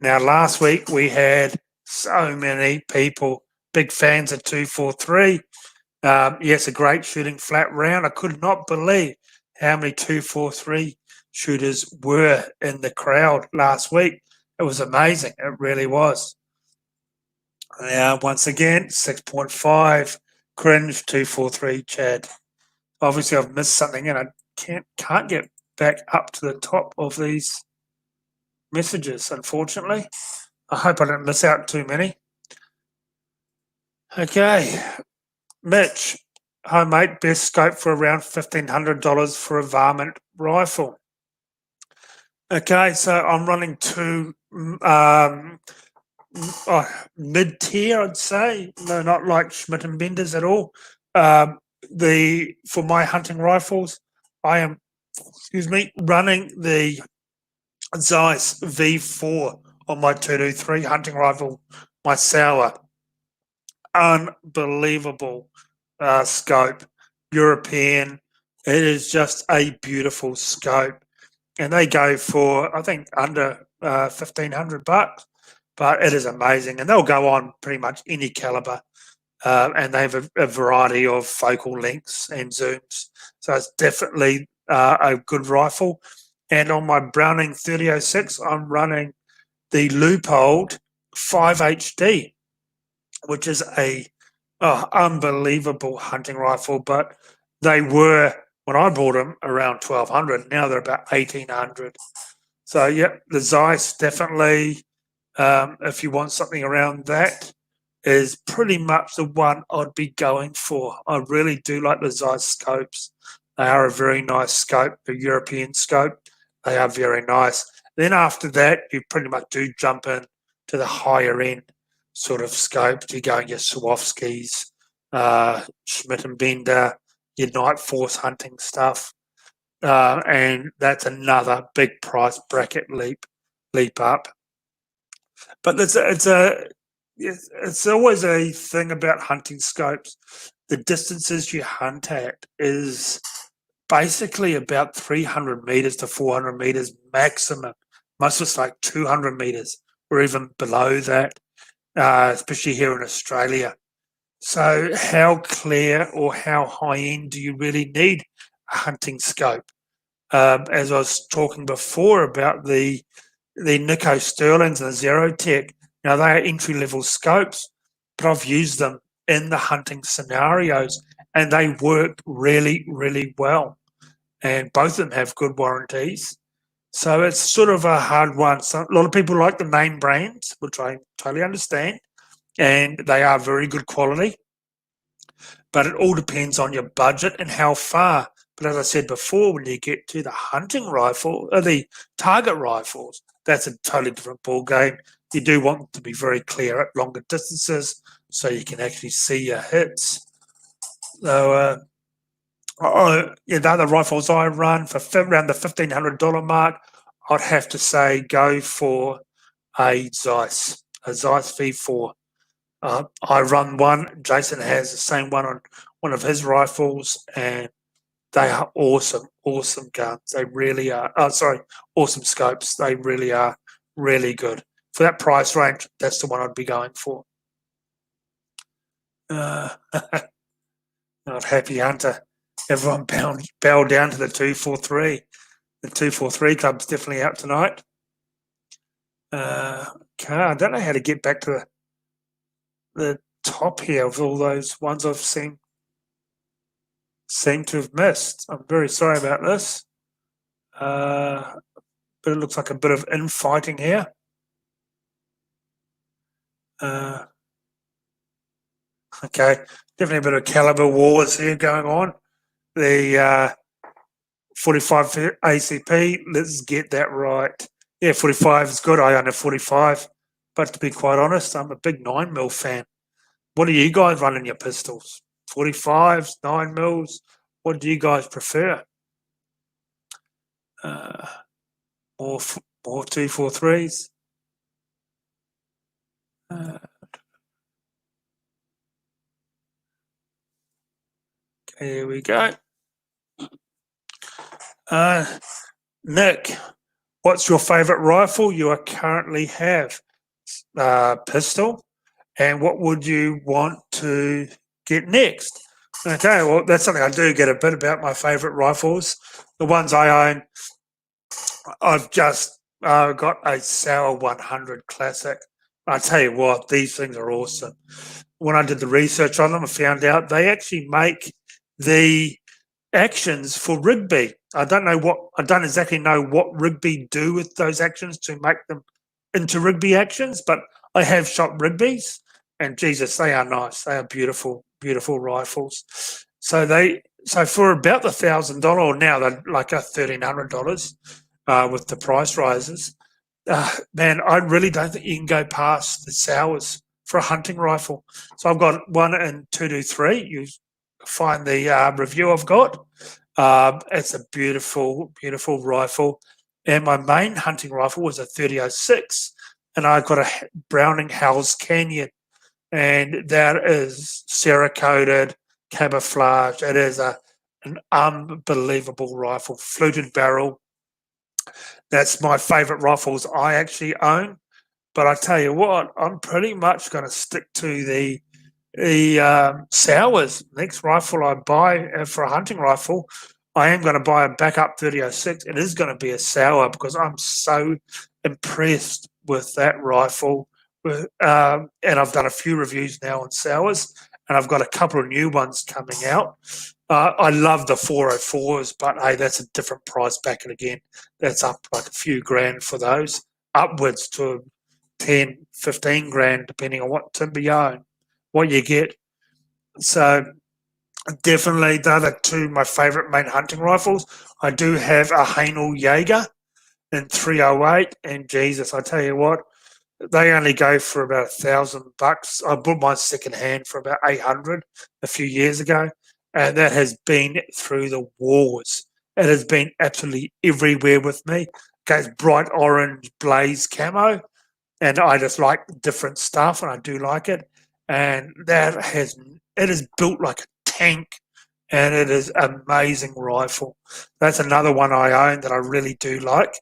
last week we had so many people, big fans of 243. Yes, a great shooting flat round. I could not believe how many 243 shooters were in the crowd last week. It was amazing. It really was. Once again, 6.5, cringe 243, Chad. Obviously, I've missed something and I can't get back up to the top of these messages, unfortunately. I hope I don't miss out too many. Okay, Mitch, hi mate, best scope for around $1,500 for a varmint rifle. Okay, so I'm running two mid-tier, I'd say. No, not like Schmidt and Benders at all. For my hunting rifles, I am, running the Zeiss V4 on my 223 hunting rifle, my Sauer. Unbelievable scope, European. It is just a beautiful scope, and they go for I think under $1,500, but it is amazing, and they'll go on pretty much any caliber, and they have a variety of focal lengths and zooms. So it's definitely a good rifle. And on my Browning 3006, I'm running the Leupold 5HD, which is a unbelievable hunting rifle. But they were, when I bought them, around 1,200. Now they're about 1,800. So, yeah, the Zeiss definitely, if you want something around that, is pretty much the one I'd be going for. I really do like the Zeiss scopes. They are a very nice scope, a European scope. They are very nice. Then after that, you pretty much do jump in to the higher end sort of scope. You go your Swarovskis, Schmidt and Bender, your Night Force hunting stuff, and that's another big price bracket leap up. But it's always a thing about hunting scopes. The distances you hunt at is basically about 300 meters to 400 meters maximum. Most of it's like 200 meters or even below that, especially here in Australia. So how clear or how high end do you really need a hunting scope? As I was talking before about the Nico Sterlings and the Zerotech, now they are entry-level scopes, but I've used them in the hunting scenarios and they work really, really well. And both of them have good warranties. So it's sort of a hard one. So a lot of people like the name brands, which I totally understand, and they are very good quality. But it all depends on your budget and how far. But as I said before, when you get to the hunting rifle, or the target rifles, that's a totally different ball game. You do want them to be very clear at longer distances so you can actually see your hits. So, the other rifles I run for around the $1,500 mark, I'd have to say go for a Zeiss V4. I run one. Jason has the same one on one of his rifles, and they are awesome guns. They really are. Awesome scopes. They really are really good. For that price range, that's the one I'd be going for. Not Happy Hunter. Everyone bow down to the 243. The 243 club's definitely out tonight. I don't know how to get back to the top here of all those ones I've seem to have missed. I'm very sorry about this. But it looks like a bit of infighting here. Okay, definitely a bit of caliber wars here going on. The 45 ACP, let's get that right. Yeah, 45 is good. I own a 45, but to be quite honest, I'm a big 9mm fan. What do you guys run in your pistols? 45s, 9mm? What do you guys prefer? More 243s? Okay, here we go. Nick, what's your favourite rifle you currently have? Pistol. And what would you want to get next? Okay, well, that's something I do get a bit about my favourite rifles. The ones I own, I've just got a Sauer 100 Classic. I tell you what, these things are awesome. When I did the research on them, I found out they actually make the actions for Rigby. I don't exactly know what Rigby do with those actions to make them into Rigby actions, but I have shot Rigbys, and Jesus, they are nice. They are beautiful, beautiful rifles. So for about the $1,000, or now they're like $1,300 with the price rises. Man, I really don't think you can go past the Sauers for a hunting rifle. So I've got one in 223. You find the review I've got. It's a beautiful, beautiful rifle. And my main hunting rifle was a 30-06, and I got a Browning Hell's Canyon, and that is Cerakoted, camouflage. It is an unbelievable rifle, fluted barrel. That's my favourite rifles I actually own. But I tell you what, I'm pretty much going to stick to the Sauers. Next rifle I buy for a hunting rifle, I am going to buy a backup 30-06. It is going to be a Sauer because I'm so impressed with that rifle. And I've done a few reviews now on Sauers, and I've got a couple of new ones coming out. I love the 404s, but hey, that's a different price bracket again. That's up like a few grand for those, upwards to 10, 15 grand, depending on what timber you own, what you get. So definitely the other two, my favourite main hunting rifles. I do have a Hainel Jaeger in 308, and Jesus, I tell you what, they only go for about $1,000. I bought mine second hand for about 800 a few years ago, and that has been through the wars. It has been absolutely everywhere with me. Okay, it's bright orange blaze camo, and I just like different stuff, and I do like it. And it is built like a tank, and it is an amazing rifle. That's another one I own that I really do like.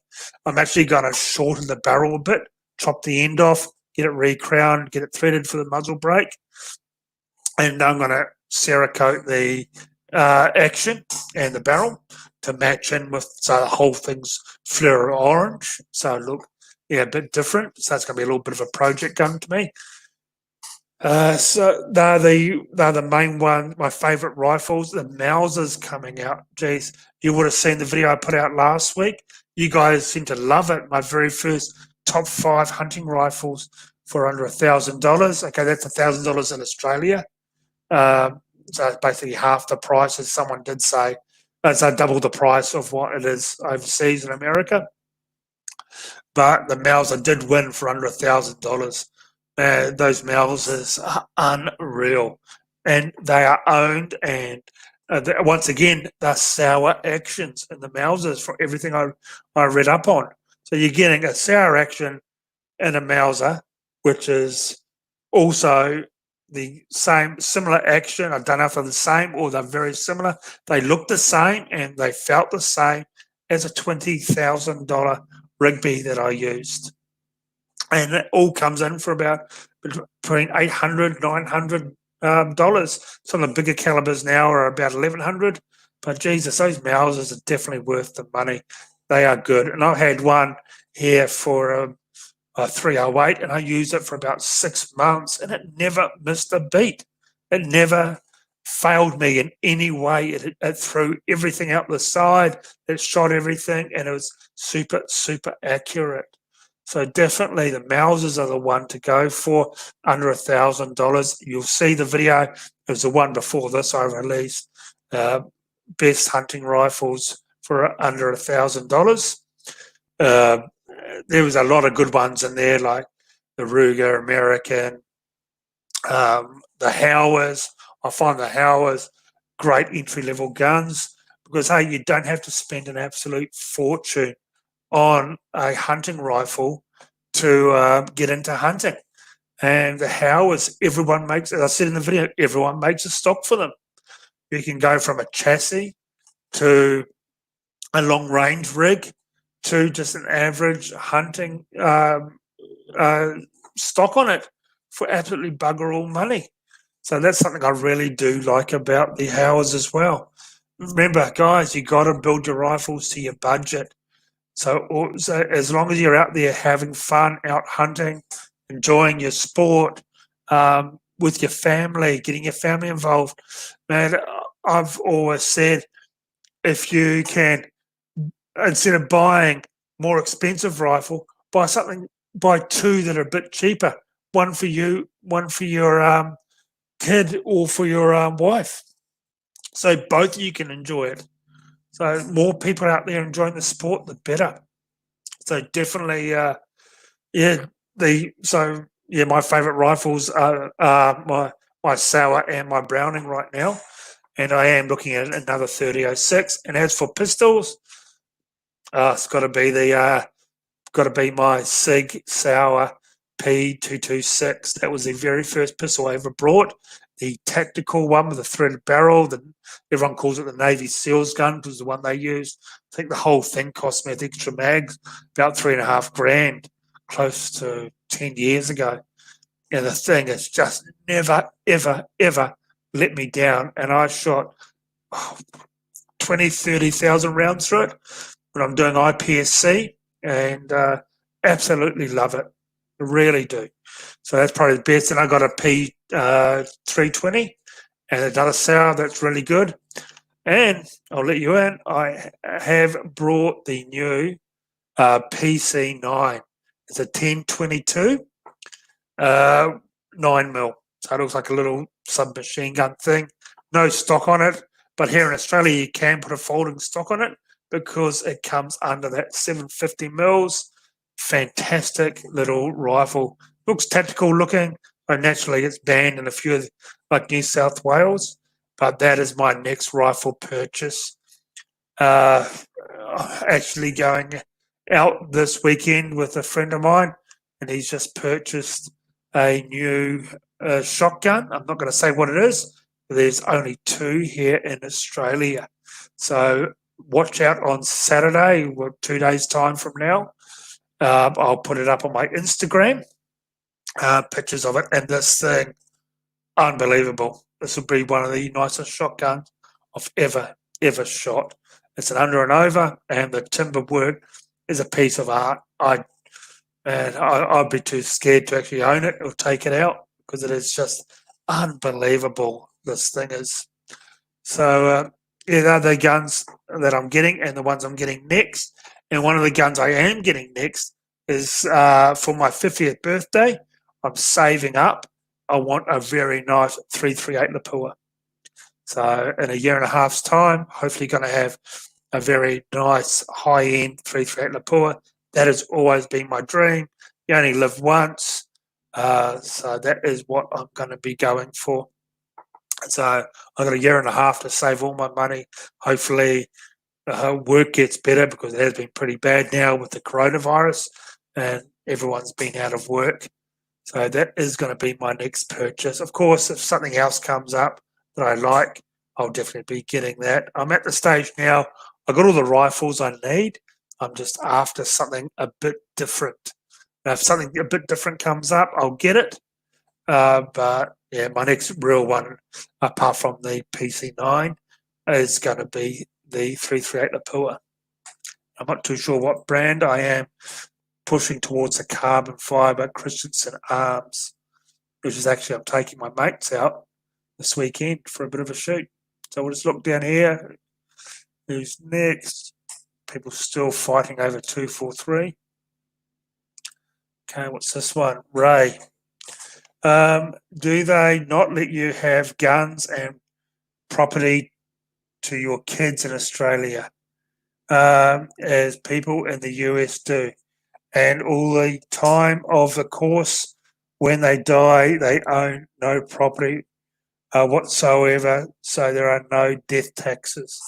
I'm actually going to shorten the barrel a bit, chop the end off, get it recrowned, get it threaded for the muzzle brake, and I'm going to Cerakote the action and the barrel to match in with, so the whole thing's fluoro orange. So look, yeah, a bit different. So it's going to be a little bit of a project going to me. So they're the main one. My favourite rifles, the Mauser's coming out. Geez, you would have seen the video I put out last week. You guys seem to love it. My very first top 5 hunting rifles for under $1,000. Okay, that's $1,000 in Australia. So it's basically half the price, as someone did say. It's double the price of what it is overseas in America. But the Mauser did win for under $1,000. Those Mausers are unreal, and they are owned. And once again, they're Sauer actions in the Mausers for everything I read up on. So you're getting a Sauer action in a Mauser, which is also the same, similar action. I don't know if they're the same or they're very similar. They look the same and they felt the same as a $20,000 Rigby that I used. And it all comes in for about between $800, $900. Some of the bigger calibers now are about $1,100. But Jesus, those Mausers are definitely worth the money. They are good. And I had one here for 308, and I used it for about 6 months, and it never missed a beat. It never failed me in any way. It threw everything out the side, it shot everything, and it was super, super accurate. So definitely the Mausers are the one to go for, under $1,000. You'll see the video. It was the one before this I released. Best hunting rifles for under $1,000. There was a lot of good ones in there, like the Ruger American, the Howers. I find the Howers great entry-level guns because, hey, you don't have to spend an absolute fortune on a hunting rifle to get into hunting. And the Howers, everyone makes, as I said in the video, everyone makes a stock for them. You can go from a chassis to a long-range rig to just an average hunting stock on it for absolutely bugger all money. So that's something I really do like about the Howers as well. Remember, guys, you got to build your rifles to your budget. So as long as you're out there having fun, out hunting, enjoying your sport, with your family, getting your family involved, man, I've always said, if you can, instead of buying more expensive rifle, buy two that are a bit cheaper. One for you, one for your kid, or for your wife. So both of you can enjoy it. So more people out there enjoying the sport, the better. So definitely, my favourite rifles are my Sauer and my Browning right now, and I am looking at another 30-06. And as for pistols, it's got to be my Sig Sauer P226. That was the very first pistol I ever brought. The tactical one with the threaded barrel. Everyone calls it the Navy SEALs gun because the one they used. I think the whole thing cost me, I think, extra mags, about $3,500, close to 10 years ago. And the thing has just never, ever, ever let me down. And I shot 20, 30,000 rounds through it when I'm doing IPSC, and absolutely love it. I really do. So that's probably the best. And I got a P320 and another Sauer that's really good. And I'll let you in, I have brought the new PC9. It's a 1022 9mm. So it looks like a little submachine gun thing. No stock on it, but here in Australia you can put a folding stock on it because it comes under that 750 mils. Fantastic little rifle. Looks tactical looking, but naturally it's banned in a few, like New South Wales. But that is my next rifle purchase. Actually going out this weekend with a friend of mine, and he's just purchased a new shotgun. I'm not going to say what it is. There's only two here in Australia. So watch out on Saturday, 2 days' time from now. I'll put it up on my Instagram, pictures of it, and this thing, unbelievable. This will be one of the nicest shotguns I've ever shot. It's an under and over, and the timber work is a piece of art. I'd be too scared to actually own it or take it out because it is just unbelievable. This thing is. So they're the guns that I'm getting and the ones I'm getting next. And one of the guns I am getting next is for my 50th birthday. I'm saving up. I want a very nice 338 Lapua. So in a year and a half's time, hopefully going to have a very nice high-end 338 Lapua. That has always been my dream. You only live once. So that is what I'm going to be going for. So I've got a year and a half to save all my money. Hopefully work gets better because it has been pretty bad now with the coronavirus and everyone's been out of work. So that is going to be my next purchase. Of course, if something else comes up that I like, I'll definitely be getting that. I'm at the stage now, I've got all the rifles I need. I'm just after something a bit different. Now, if something a bit different comes up, I'll get it. But yeah, my next real one, apart from the PC9, is going to be the 338 Lapua. I'm not too sure what brand I am pushing towards the carbon fibre Christensen arms, which is actually I'm taking my mates out this weekend for a bit of a shoot. So we'll just look down here. Who's next? People still fighting over 243. Okay, what's this one? Ray. Do they not let you have guns and property to your kids in Australia, as people in the US do? And all the time of the course, when they die, they own no property whatsoever, so there are no death taxes.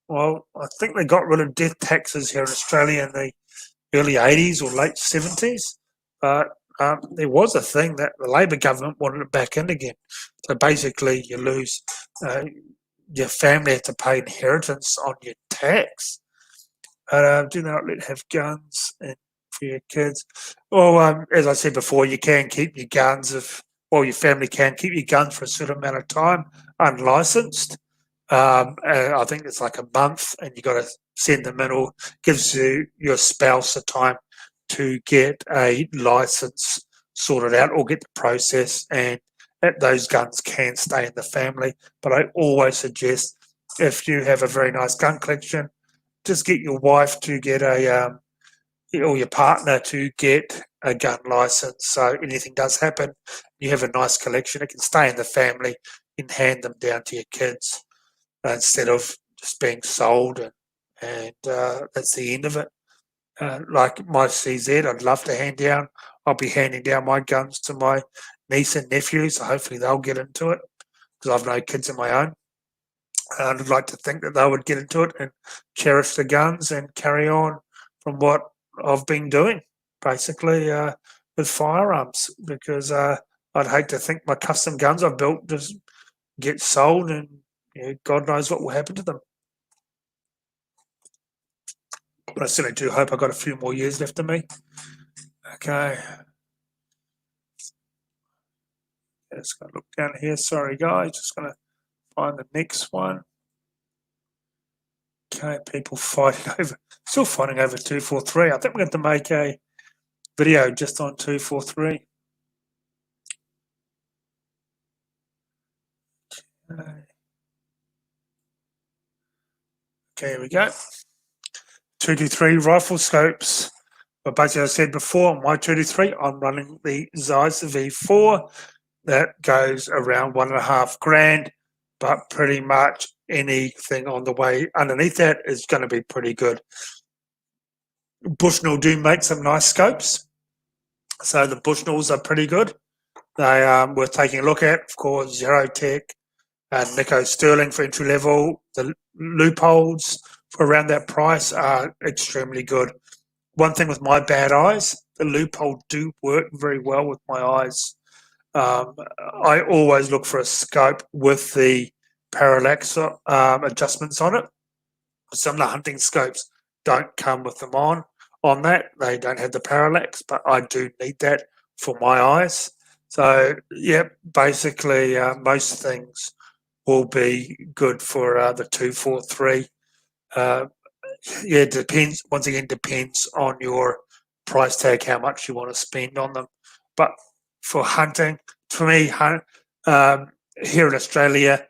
Well, I think they got rid of death taxes here in Australia in the early 80s or late 70s, but there was a thing that the Labor government wanted it back in again. So basically, you lose, your family have to pay inheritance on your tax. But do not let have guns and for your kids. Well, as I said before, you can keep your guns your family can keep your guns for a certain amount of time, unlicensed. I think it's like a month, and you got to send them in, or gives your spouse a time to get a license sorted out or get the process, and those guns can stay in the family. But I always suggest, if you have a very nice gun collection, just get your wife to get or your partner to get a gun license. So anything does happen, you have a nice collection. It can stay in the family. You can hand them down to your kids instead of just being sold, and that's the end of it. Like my CZ, I'd love to hand down. I'll be handing down my guns to my niece and nephews. So hopefully they'll get into it, because I've no kids of my own. I'd like to think that they would get into it and cherish the guns and carry on from what I've been doing, basically, with firearms, because I'd hate to think my custom guns I've built just get sold, and God knows what will happen to them. But I certainly do hope I've got a few more years left of me. Okay. Just going to look down here. Sorry, guys. Just going to find the next one. Okay, people still fighting over 243. I think we're going to make a video just on 243. Okay, here we go. 223 rifle scopes. But basically, as I said before, on my 223, I'm running the Zeiss V4. That goes around $1.5 grand, but pretty much anything on the way underneath that is going to be pretty good. Bushnell do make some nice scopes, so the Bushnells are pretty good. They are worth taking a look at. Of course, Zero Tech and Nico Sterling for entry level. The loopholes for around that price are extremely good. One thing with my bad eyes, the loophole do work very well with my eyes. I always look for a scope with the parallax adjustments on it. Some of the hunting scopes don't come with them on that. They don't have the parallax, but I do need that for my eyes. So, yeah, basically most things will be good for the 243. It depends. Once again, depends on your price tag, how much you want to spend on them. But for hunting, for me, here in Australia,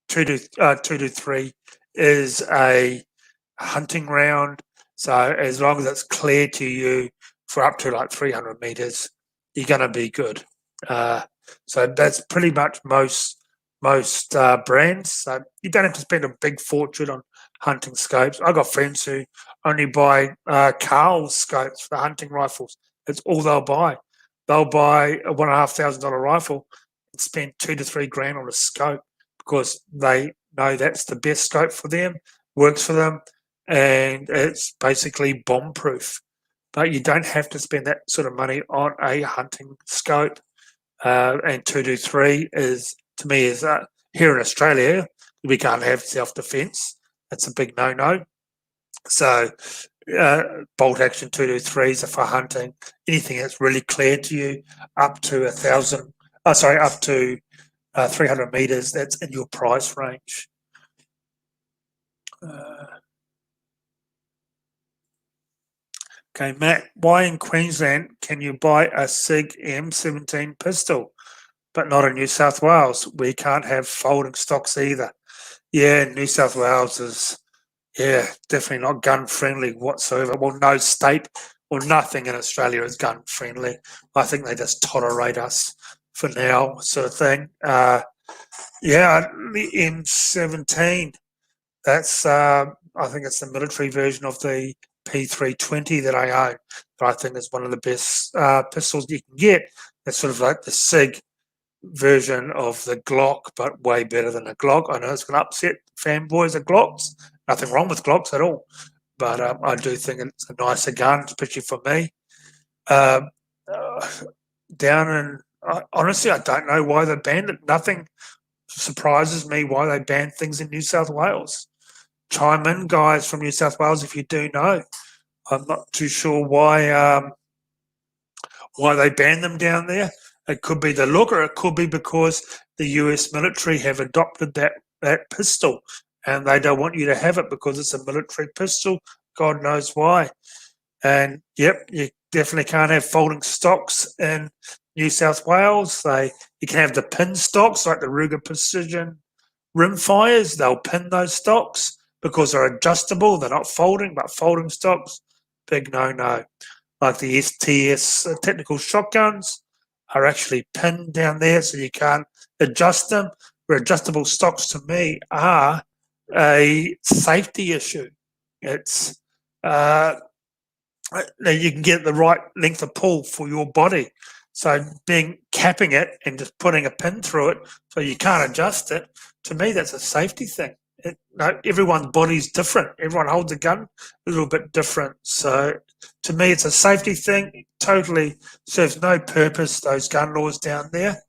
223 is a hunting round. So as long as it's clear to you for up to like 300 meters, you're going to be good. So that's pretty much most brands. So you don't have to spend a big fortune on hunting scopes. I've got friends who only buy Carl's scopes for hunting rifles. That's all they'll buy. They'll buy a $1,500 rifle and spend $2 to $3 grand on a scope, because they know that's the best scope for them, works for them, and it's basically bomb proof. But you don't have to spend that sort of money on a hunting scope. And 223 is, to me, is here in Australia, we can't have self-defense. That's a big no-no. So bolt action 223s are for hunting. Anything that's really clear to you, up to 300 meters, that's in your price range. Okay, Okay, Matt, why in Queensland can you buy a SIG M17 pistol, but not in New South Wales? We can't have folding stocks either. Yeah, New South Wales is, yeah, definitely not gun friendly whatsoever. Well, no state or nothing in Australia is gun friendly. I think they just tolerate us for now, sort of thing. Yeah, the M17. That's I think it's the military version of the P320 that I own. That I think is one of the best pistols you can get. It's sort of like the SIG version of the Glock, but way better than a Glock. I know it's going to upset fanboys of Glocks. Nothing wrong with Glocks at all, but I do think it's a nicer gun, especially for me. Um, uh, down in honestly, I don't know why they banned it. Nothing surprises me why they banned things in New South Wales. Chime in, guys from New South Wales, if you do know. I'm not too sure why they banned them down there. It could be the look, or it could be because the US military have adopted that pistol, and they don't want you to have it because it's a military pistol. God knows why. And yep, you definitely can't have folding stocks in New South Wales. You can have the pin stocks like the Ruger Precision Rimfires. They'll pin those stocks because they're adjustable. They're not folding, but folding stocks, big no-no. Like the STS technical shotguns are actually pinned down there, so you can't adjust them. Where adjustable stocks to me are a safety issue. It's you can get the right length of pull for your body. So capping it and just putting a pin through it so you can't adjust it, to me that's a safety thing. Everyone's body's different. Everyone holds a gun a little bit different. So to me it's a safety thing. Totally serves no purpose, those gun laws down there.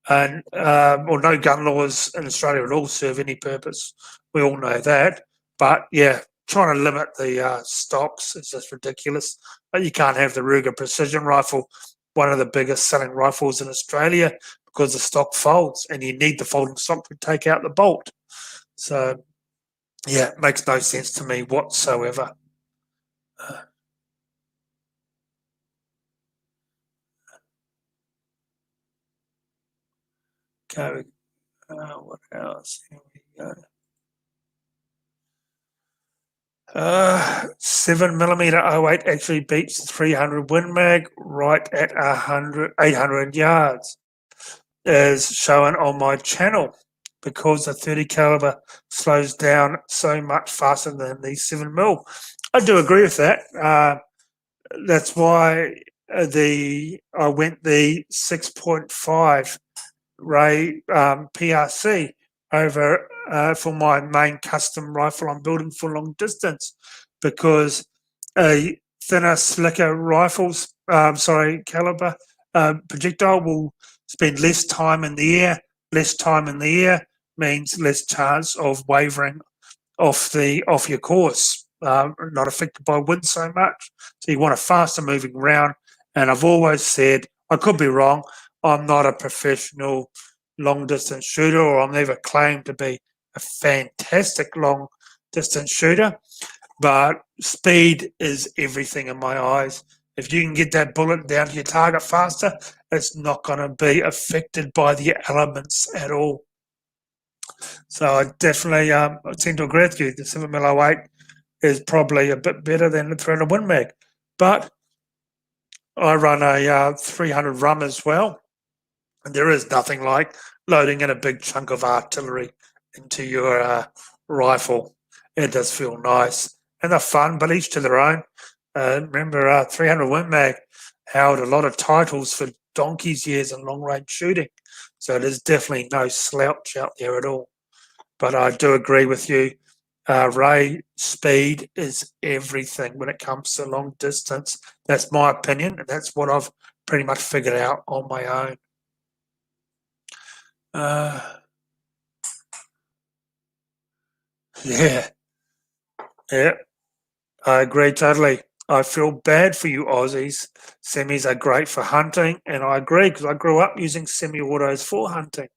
And or no gun laws in Australia at all serve any purpose. We all know that. But yeah, trying to limit the stocks is just ridiculous. But you can't have the Ruger Precision Rifle, one of the biggest selling rifles in Australia, because the stock folds, and you need the folding stock to take out the bolt. So yeah, it makes no sense to me whatsoever. Okay, what else? Here we go. 7mm 08 actually beats 300 Win Mag right at 800 yards, as shown on my channel, because the 30 caliber slows down so much faster than the 7mm. I do agree with that. That's why I went the 6.5 Ray PRC over for my main custom rifle I'm building for long distance, because a thinner, slicker rifles, caliber projectile will spend less time in the air. Less time in the air means less chance of wavering off your course, not affected by wind so much. So you want a faster moving round. And I've always said, I could be wrong, I'm not a professional long distance shooter, or I'll never claim to be a fantastic long distance shooter, but speed is everything in my eyes. If you can get that bullet down to your target faster, it's not going to be affected by the elements at all. So I definitely tend to agree with you. The 7mm08 is probably a bit better than the 300 Win Mag, but I run a 300 Rum as well, and there is nothing like loading in a big chunk of artillery into your rifle. It does feel nice, and they're fun, but each to their own. Remember, 300 Win Mag held a lot of titles for donkey's years in long range shooting, so there's definitely no slouch out there at all. But I do agree with you, Ray. Speed is everything when it comes to long distance. That's my opinion, and that's what I've pretty much figured out on my own. Yeah, yeah, I agree totally. I feel bad for you Aussies. Semis are great for hunting, and I agree because I grew up using semi-autos for hunting,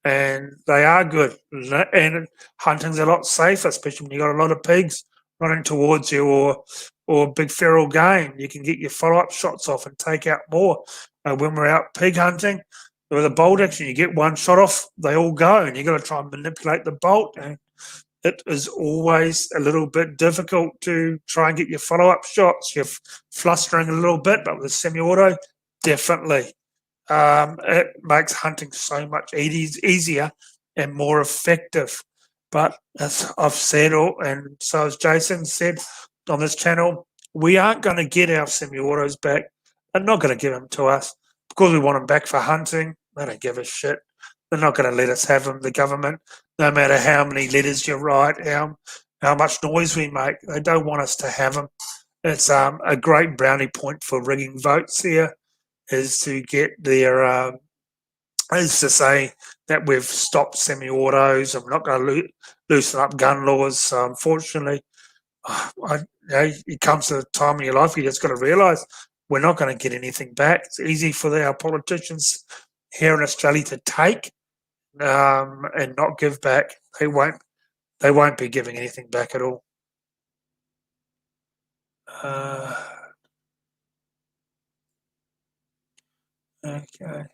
and they are good. And hunting's a lot safer, especially when you got a lot of pigs running towards you, or or big feral game. You can get your follow-up shots off and take out more. When we're out pig hunting with a bolt action, you get one shot off, they all go, and you got to try and manipulate the bolt. And it is always a little bit difficult to try and get your follow-up shots. You're flustering a little bit, but with a semi-auto, definitely. It makes hunting so much easier and more effective. But as I've said, and so as Jason said on this channel, we aren't going to get our semi-autos back. They're not going to give them to us because we want them back for hunting. They don't give a shit. They're not going to let us have them, the government, no matter how many letters you write, how much noise we make. They don't want us to have them. It's a great brownie point for rigging votes here, is to get their is to say that we've stopped semi-autos and we're not going to loosen up gun laws. So unfortunately, it comes to a time in your life you just got to realise we're not going to get anything back. It's easy for our politicians here in Australia to take and not give back. They won't be giving anything back at all. Okay.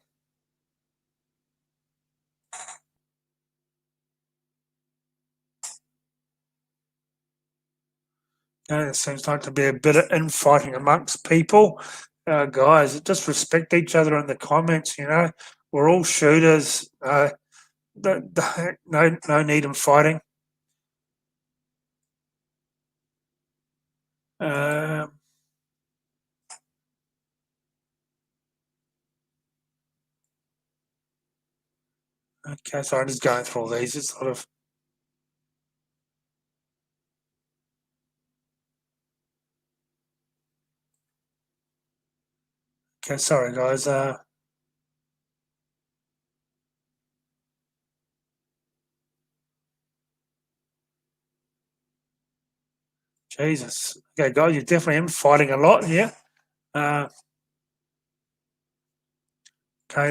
There seems like to be a bit of infighting amongst people. Guys, just respect each other in the comments, We're all shooters. No need in fighting. Okay, so I'm just going through all these. It's sort of okay. Sorry, guys. Jesus. Okay, guys, you're definitely infighting a lot here. Okay,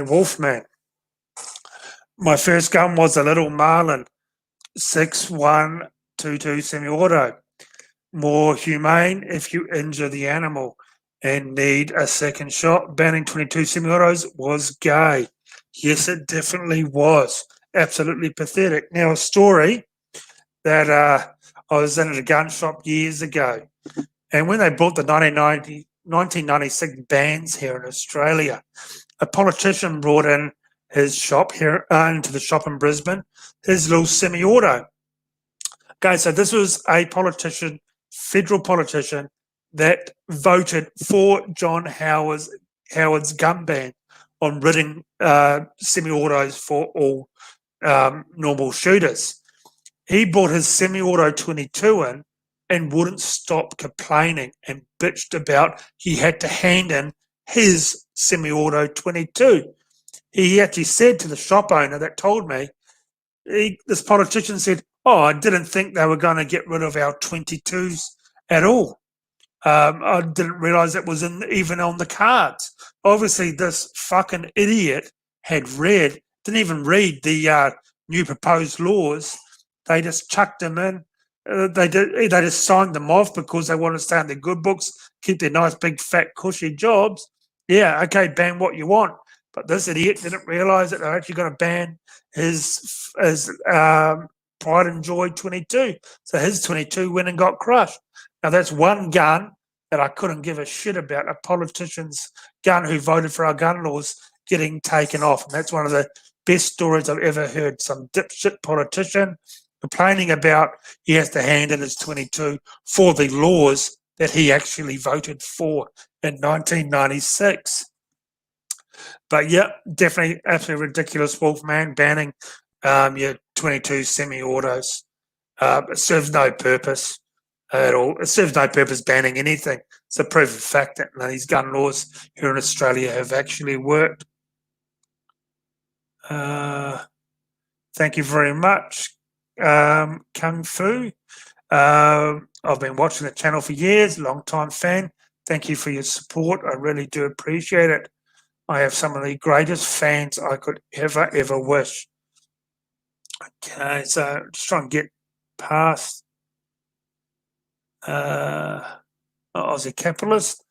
Wolfman. My first gun was a little Marlin 6122 semi-auto. More humane if you injure the animal and need a second shot. Banning 22 semi-autos was gay. Yes, it definitely was. Absolutely pathetic. Now, a story that I was in at a gun shop years ago, and when they brought the 1996 bans here in Australia, a politician brought in his shop here into the shop in Brisbane, his little semi-auto. Okay, so this was a politician, federal politician, that voted for John Howard's gun ban on ridding semi-autos for all normal shooters. He brought his semi-auto 22 in and wouldn't stop complaining and bitched about he had to hand in his semi-auto 22. He actually said to the shop owner that told me, this politician said, I didn't think they were going to get rid of our 22s at all. I didn't realise it was even on the cards. Obviously, this fucking idiot didn't even read the new proposed laws. They just chucked them in. They just signed them off because they want to stay in their good books, keep their nice big fat cushy jobs. Yeah, okay, ban what you want. But this idiot didn't realise that they're actually going to ban his Pride and Joy 22. So his 22 went and got crushed. Now that's one gun that I couldn't give a shit about, a politician's gun who voted for our gun laws getting taken off. And that's one of the best stories I've ever heard. Some dipshit politician complaining about he has to hand in his 22 for the laws that he actually voted for in 1996. But yeah, definitely absolutely ridiculous, Wolfman, banning your 22 semi-autos. It serves no purpose at all. It serves no purpose banning anything. It's a proof of fact that these gun laws here in Australia have actually worked. Thank you very much, Kung Fu. I've been watching the channel for years, long time fan. Thank you for your support. I really do appreciate it. I have some of the greatest fans I could ever wish. Okay, so just try and get past. Aussie capitalist.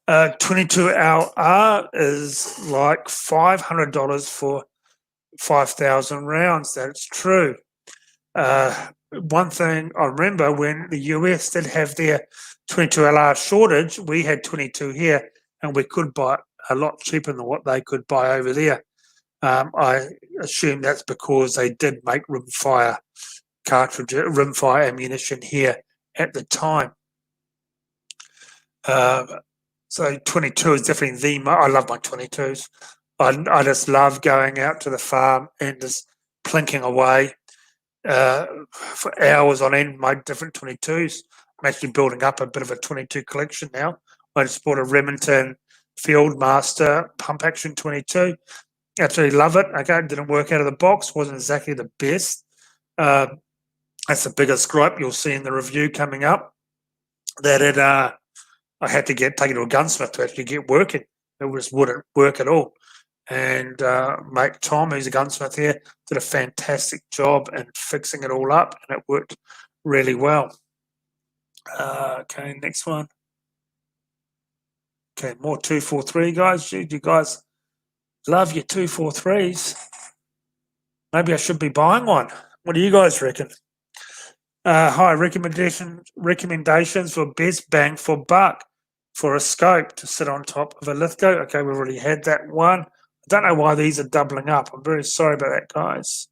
22 hour is like $500 for 5,000 rounds. That's true. One thing I remember when the US did have their 22 LR shortage, we had 22 here, and we could buy it a lot cheaper than what they could buy over there. I assume that's because they did make rimfire rimfire ammunition here at the time. So 22 is definitely I love my 22s. I just love going out to the farm and just plinking away for hours on end, my different 22s. I'm actually building up a bit of a 22 collection now. I just bought a Remington Fieldmaster pump action 22. Absolutely love it. Okay, it didn't work out of the box, wasn't exactly the best. That's the biggest gripe you'll see in the review coming up. That I had to take it to a gunsmith to actually get working. It just wouldn't work at all. And mate Tom, who's a gunsmith here, did a fantastic job in fixing it all up, and it worked really well. Okay, next one. Okay, more 243 guys. You guys love your 243s. Maybe I should be buying one. What do you guys reckon? Hi, recommendations for best bang for buck for a scope to sit on top of a Lithgow. Okay, we've already had that one. I don't know why these are doubling up. I'm very sorry about that, guys.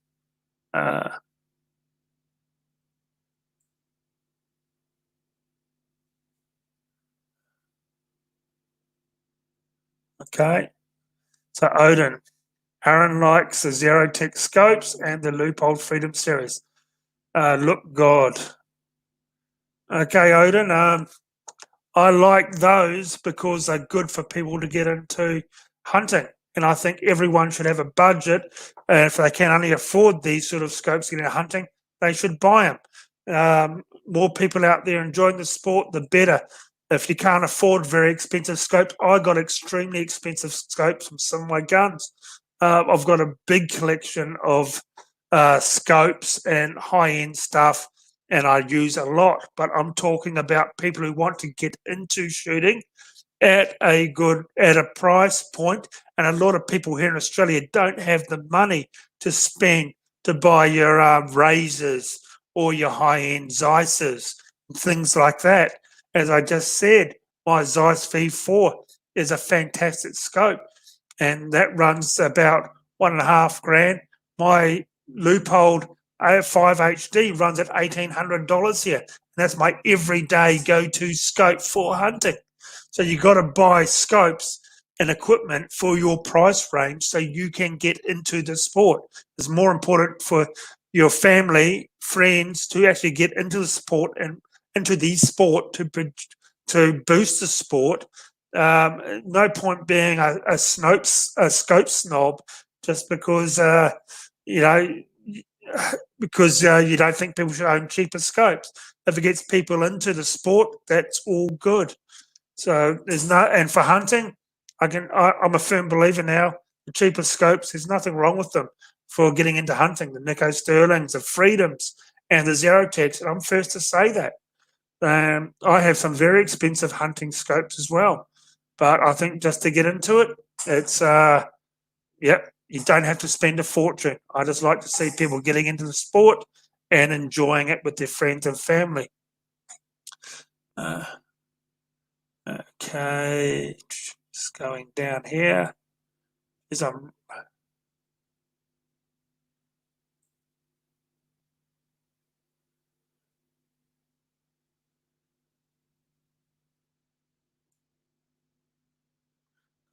Okay, so Odin. Aaron likes the Zero Tech scopes and the Loophole Freedom series. Look God. Okay, Odin. I like those because they're good for people to get into hunting. And I think everyone should have a budget. And if they can only afford these sort of scopes getting into hunting, they should buy them. More people out there enjoying the sport, the better. If you can't afford very expensive scopes, I got extremely expensive scopes from some of my guns. I've got a big collection of scopes and high-end stuff, and I use a lot. But I'm talking about people who want to get into shooting at a price point, and a lot of people here in Australia don't have the money to spend to buy your razors or your high-end Zeisses, things like that. As I just said, my Zeiss V4 is a fantastic scope, and that runs about $1.5 grand. My Loophole 5 HD runs at $1,800 here. And that's my everyday go-to scope for hunting. So you've got to buy scopes and equipment for your price range so you can get into the sport. It's more important for your family, friends to actually get into the sport and into the sport to boost the sport. No point being a scope snob just because you don't think people should own cheaper scopes. If it gets people into the sport, that's all good. So and for hunting, I'm a firm believer now. The cheaper scopes, there's nothing wrong with them for getting into hunting. The Nico Sterlings, the Freedoms, and the Zero Techs. And I'm first to say that. I have some very expensive hunting scopes as well, but I think just to get into it, it's you don't have to spend a fortune. I just like to see people getting into the sport and enjoying it with their friends and family. Okay, just going down here.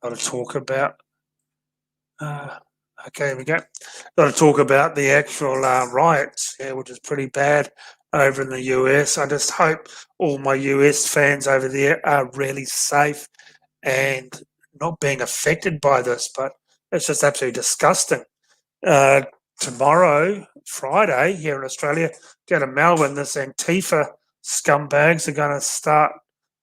Got to talk about. Okay, we go. Got to talk about the actual riots, which is pretty bad over in the US. I just hope all my US fans over there are really safe and not being affected by this, but it's just absolutely disgusting. Tomorrow, Friday, here in Australia, go to Melbourne, this Antifa scumbags are going to start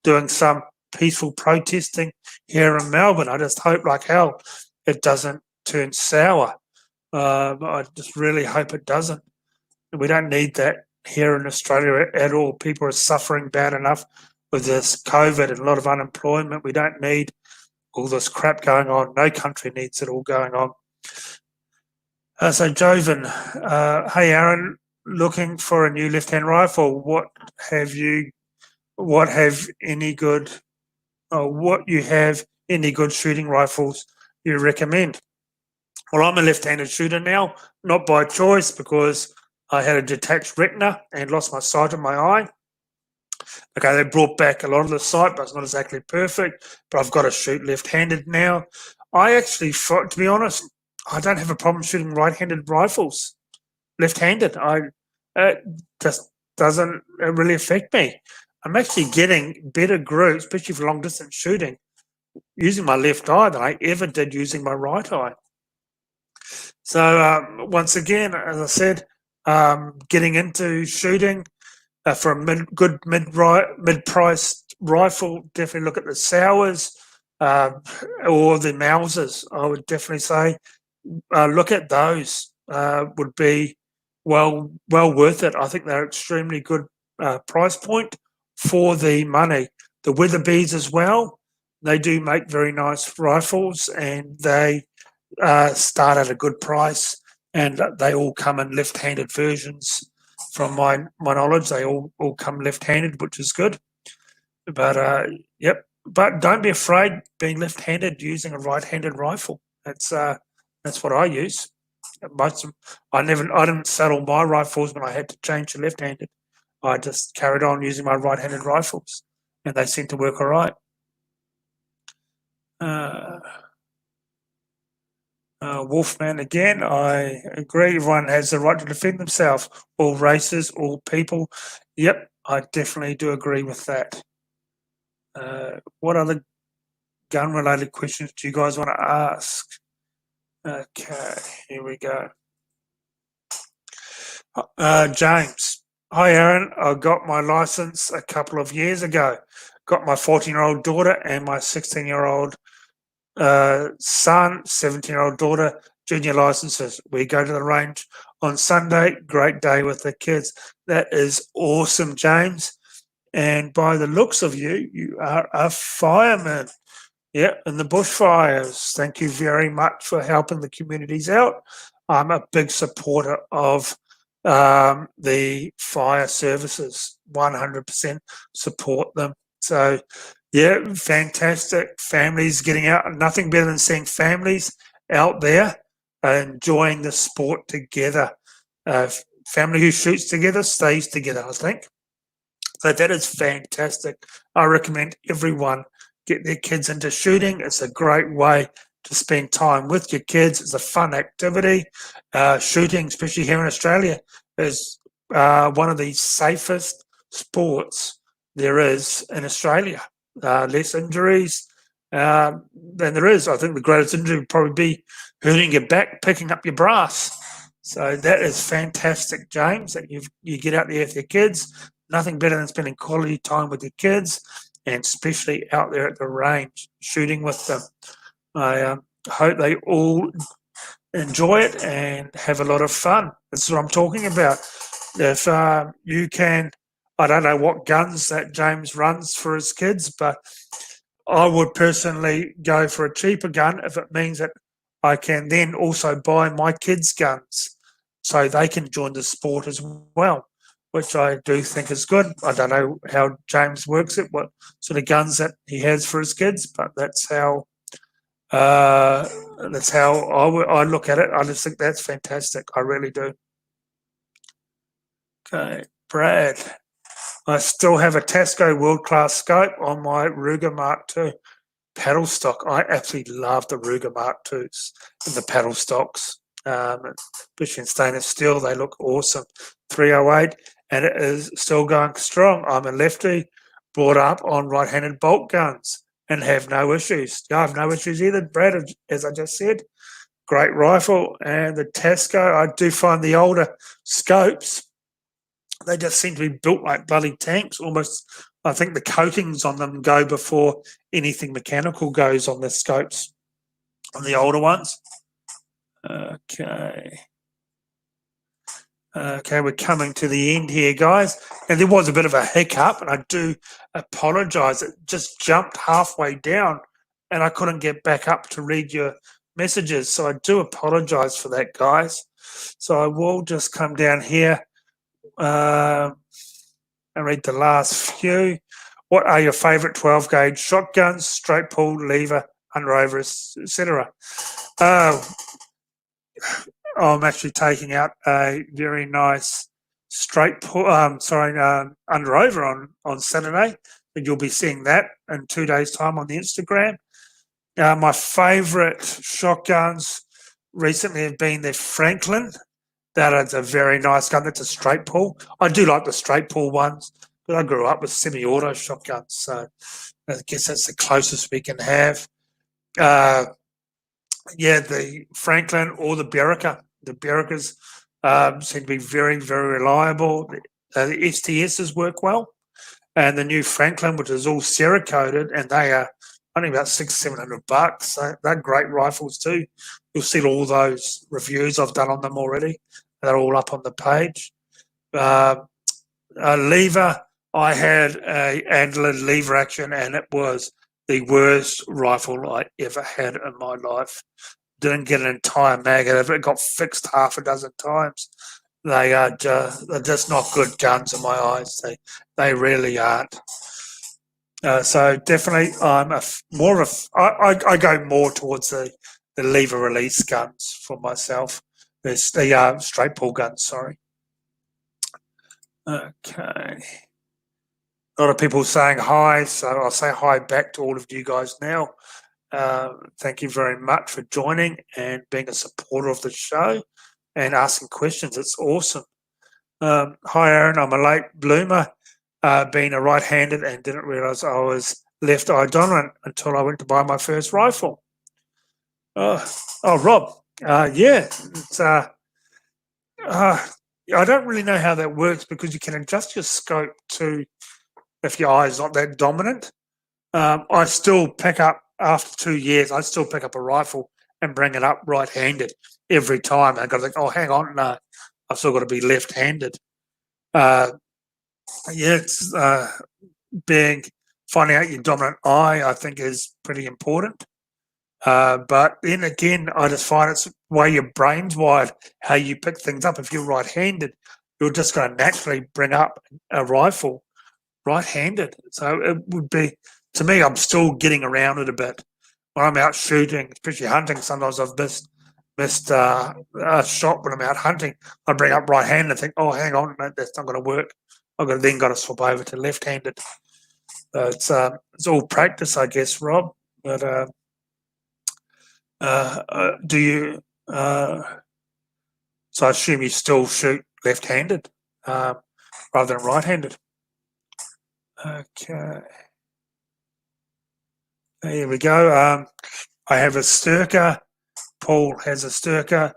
doing some peaceful protesting here in Melbourne. I just hope like hell it doesn't turn sour. I just really hope it doesn't. We don't need that here in Australia at all. People are suffering bad enough with this COVID and a lot of unemployment. We don't need all this crap going on. No country needs it all going on. So Joven, hey Aaron, looking for a new left-hand rifle. What have any good shooting rifles you recommend? Well, I'm a left-handed shooter now, not by choice, because I had a detached retina and lost my sight in my eye. Okay, they brought back a lot of the sight, but it's not exactly perfect. But I've got to shoot left-handed now. I actually, to be honest, I don't have a problem shooting right-handed rifles. Left-handed, it just doesn't really affect me. I'm actually getting better groups, especially for long-distance shooting, using my left eye than I ever did using my right eye. So once again, as I said, getting into shooting for a good mid-priced rifle, definitely look at the Sours or the Mausers. I would definitely say look at those. Would be well worth it. I think they're extremely good price point for the money. The Weatherbees as well. They do make very nice rifles, and they start at a good price, and they all come in left-handed versions. From my knowledge, they all come left-handed, which is good. But yep. But don't be afraid being left-handed using a right-handed rifle. That's what I use. I didn't saddle my rifles when I had to change to left-handed. I just carried on using my right-handed rifles, and they seem to work all right. Wolfman again, I agree. Everyone has the right to defend themselves. All races, all people. Yep, I definitely do agree with that. What other gun-related questions do you guys want to ask? Okay, here we go. James. Hi, Aaron. I got my license a couple of years ago. Got my 14-year-old daughter and my 16-year-old son, 17-year-old daughter, junior licenses. We go to the range on Sunday. Great day with the kids. That is awesome, James. And by the looks of you, you are a fireman. Yeah, in the bushfires. Thank you very much for helping the communities out. I'm a big supporter of the fire services. 100% support them. So, yeah, fantastic. Families getting out. Nothing better than seeing families out there enjoying the sport together. Family who shoots together stays together, I think. So that is fantastic. I recommend everyone get their kids into shooting. It's a great way to spend time with your kids. It's a fun activity. Shooting, especially here in Australia, is one of the safest sports there is in Australia. Less injuries than there is. I think the greatest injury would probably be hurting your back, picking up your brass. So that is fantastic, James, that you get out there with your kids. Nothing better than spending quality time with your kids, and especially out there at the range, shooting with them. I hope they all enjoy it and have a lot of fun. That's what I'm talking about. If you can, I don't know what guns that James runs for his kids, but I would personally go for a cheaper gun if it means that I can then also buy my kids' guns so they can join the sport as well, which I do think is good. I don't know how James works it, what sort of guns that he has for his kids, but that's how I look at it. I just think that's fantastic. I really do. Okay, Brad. I still have a Tasco world-class scope on my Ruger Mark II paddle stock. I absolutely love the Ruger Mark IIs and the paddle stocks. Especially in stainless steel, they look awesome. 308, and it is still going strong. I'm a lefty, brought up on right-handed bolt guns, and have no issues. I have no issues either, Brad, as I just said. Great rifle, and the Tasco, I do find the older scopes, they just seem to be built like bloody tanks, almost. I think the coatings on them go before anything mechanical goes on the scopes, on the older ones. Okay. Okay, we're coming to the end here, guys. And there was a bit of a hiccup, and I do apologise. It just jumped halfway down, and I couldn't get back up to read your messages. So I do apologise for that, guys. So I will just come down here and read the last few. What are your favourite 12 gauge shotguns, straight pull, lever, under over, etc.? I'm actually taking out a very nice straight pull, under over on Saturday. And you'll be seeing that in 2 days' time on the Instagram. My favourite shotguns recently have been the Franklin. That is a very nice gun. That's a straight pull. I do like the straight pull ones, but I grew up with semi-auto shotguns, so I guess that's the closest we can have. The Franklin or the Berica. The Bericas seem to be very, very reliable. The STSs work well, and the new Franklin, which is all Cerakoted, and they are only about $600-700. So they're great rifles too. You'll see all those reviews I've done on them already. They're all up on the page. A lever, I had a antlered lever action, and it was the worst rifle I ever had in my life. Didn't get an entire mag out of it. It got fixed half a dozen times. They're just not good guns in my eyes. They really aren't. So definitely, I'm I go more towards the lever release guns for myself. There's the straight pull guns. Sorry. Okay. A lot of people saying hi, so I'll say hi back to all of you guys now. Thank you very much for joining and being a supporter of the show and asking questions. It's awesome. Hi, Aaron. I'm a late bloomer, being a right-handed, and didn't realise I was left-eye dominant until I went to buy my first rifle. Rob. I don't really know how that works because you can adjust your scope to if your eye is not that dominant. I still pick up, after 2 years, I still pick up a rifle and bring it up right-handed every time. I've got to think, oh, hang on, no, I've still got to be left-handed. It's finding out your dominant eye, I think, is pretty important. But then again, I just find it's the way your brain's wired, how you pick things up. If you're right-handed, you're just going to naturally bring up a rifle right-handed. So it would be, to me, I'm still getting around it a bit. When I'm out shooting, especially hunting, sometimes I've missed a shot when I'm out hunting. I bring up right-handed and think, oh, hang on, no, that's not going to work. I've then got to swap over to left-handed. It's all practice, I guess, Rob. But do you? So I assume you still shoot left-handed rather than right-handed. Okay. Here we go. I have a Sturka. Paul has a Sturka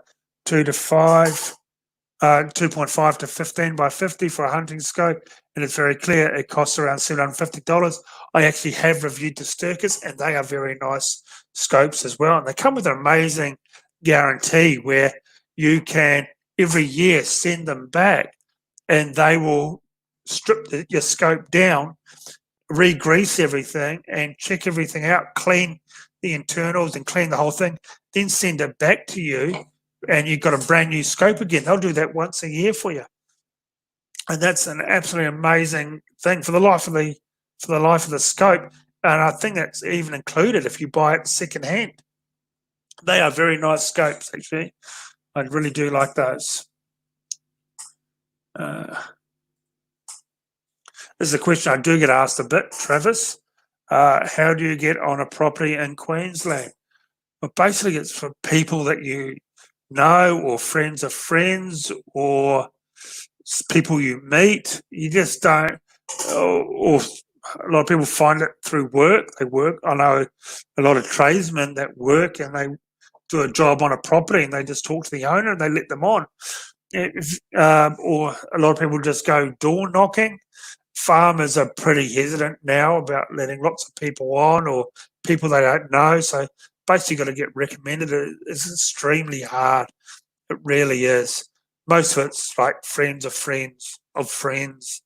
2.5 to 15 by 50 for a hunting scope, and it's very clear it costs around $750. I actually have reviewed the Sturkas, and they are very nice scopes as well. And they come with an amazing guarantee where you can every year send them back, and they will strip your scope down, re-grease everything and check everything out, clean the internals and clean the whole thing, then send it back to you, and you've got a brand new scope again. They'll do that once a year for you, and that's an absolutely amazing thing for the life of the scope. And I think that's even included if you buy it second hand. They are very nice scopes, actually. I really do like those. This is a question I do get asked a bit, Travis. How do you get on a property in Queensland? Well, basically, it's for people that you know, or friends of friends, or people you meet. You just don't, or a lot of people find it through work. They work. I know a lot of tradesmen that work and they do a job on a property and they just talk to the owner and they let them on. Or a lot of people just go door knocking. Farmers are pretty hesitant now about letting lots of people on or people they don't know. So basically got to get recommended. It's extremely hard. It really is. most of it's like friends of friends of friends.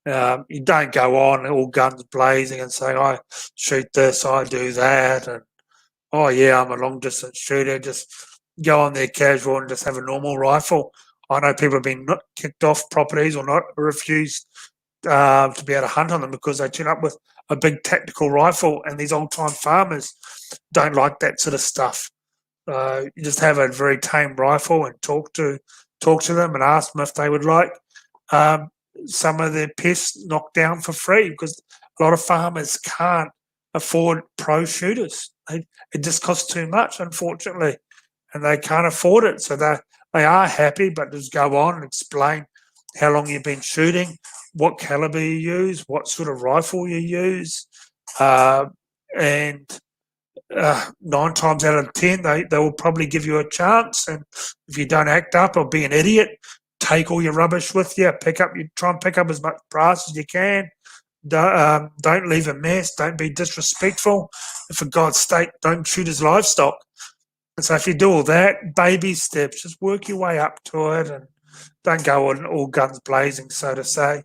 You don't go on all guns blazing and say, I shoot this, I do that, and oh yeah, I'm a long distance shooter. Just go on there casual and just have a normal rifle. I know people have been kicked off properties or not refused to be able to hunt on them because they turn up with a big tactical rifle, and these old time farmers don't like that sort of stuff. You just have a very tame rifle and talk to them and ask them if they would like um, some of their pests knocked down for free, because a lot of farmers can't afford pro shooters. It just costs too much, unfortunately, and they can't afford it. So they are happy, but just go on and explain how long you've been shooting, what caliber you use, what sort of rifle you use, and 9 times out of 10, they will probably give you a chance. And if you don't act up or be an idiot, take all your rubbish with you. Try and pick up as much brass as you can. Don't leave a mess. Don't be disrespectful. And for God's sake, don't shoot his livestock. And so if you do all that, baby steps, just work your way up to it, and don't go on all guns blazing, so to say.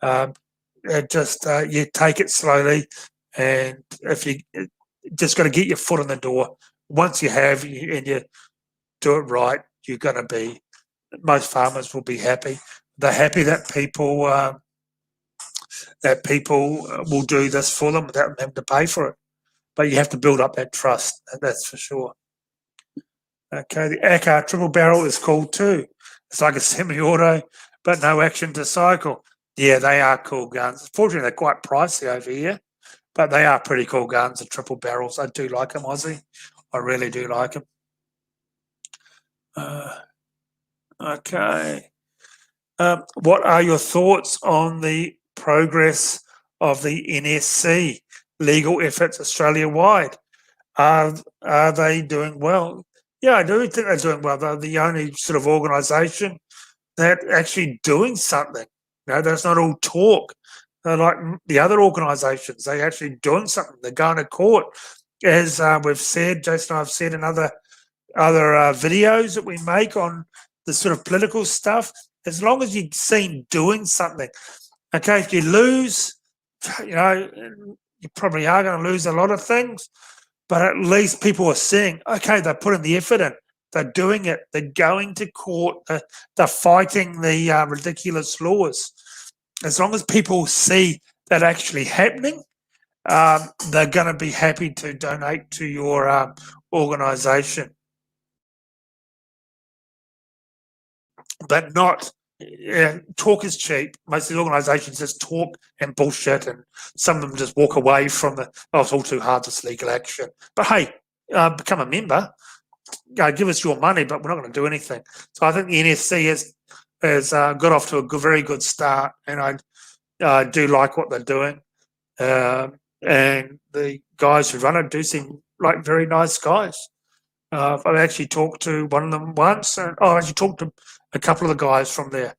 You take it slowly, and if you just got to get your foot in the door. Once you have, and you do it right, you're going to be. Most farmers will be happy. They're happy that people will do this for them without them having to pay for it. But you have to build up that trust. That's for sure. Okay, the ACAR triple barrel is cool too. It's like a semi-auto, but no action to cycle. Yeah, they are cool guns. Unfortunately, they're quite pricey over here, but they are pretty cool guns, the triple barrels. I do like them, Aussie. I really do like them. Okay. What are your thoughts on the progress of the NSC, Legal Efforts Australia-wide? Are they doing well? Yeah, I do think they're doing well. They're the only sort of organisation that actually doing something. That's not all talk. They're like the other organisations. They're actually doing something. They're going to court. As we've said, Jason and I have said in other videos that we make on the sort of political stuff, as long as you're seen doing something. Okay, if you lose, you probably are going to lose a lot of things, but at least people are seeing, okay, they're putting the effort in, they're doing it, they're going to court, they're fighting the ridiculous laws. As long as people see that actually happening, they're going to be happy to donate to your organisation. But not, talk is cheap. Most of the organisations just talk and bullshit, and some of them just walk away from it's all too hard, this legal action. But hey, become a member, give us your money, but we're not going to do anything. So I think the NSC has got off to a very good start, and I do like what they're doing. And the guys who run it do seem like very nice guys. I've actually talked to one of them once, and I actually talked to a couple of the guys from there.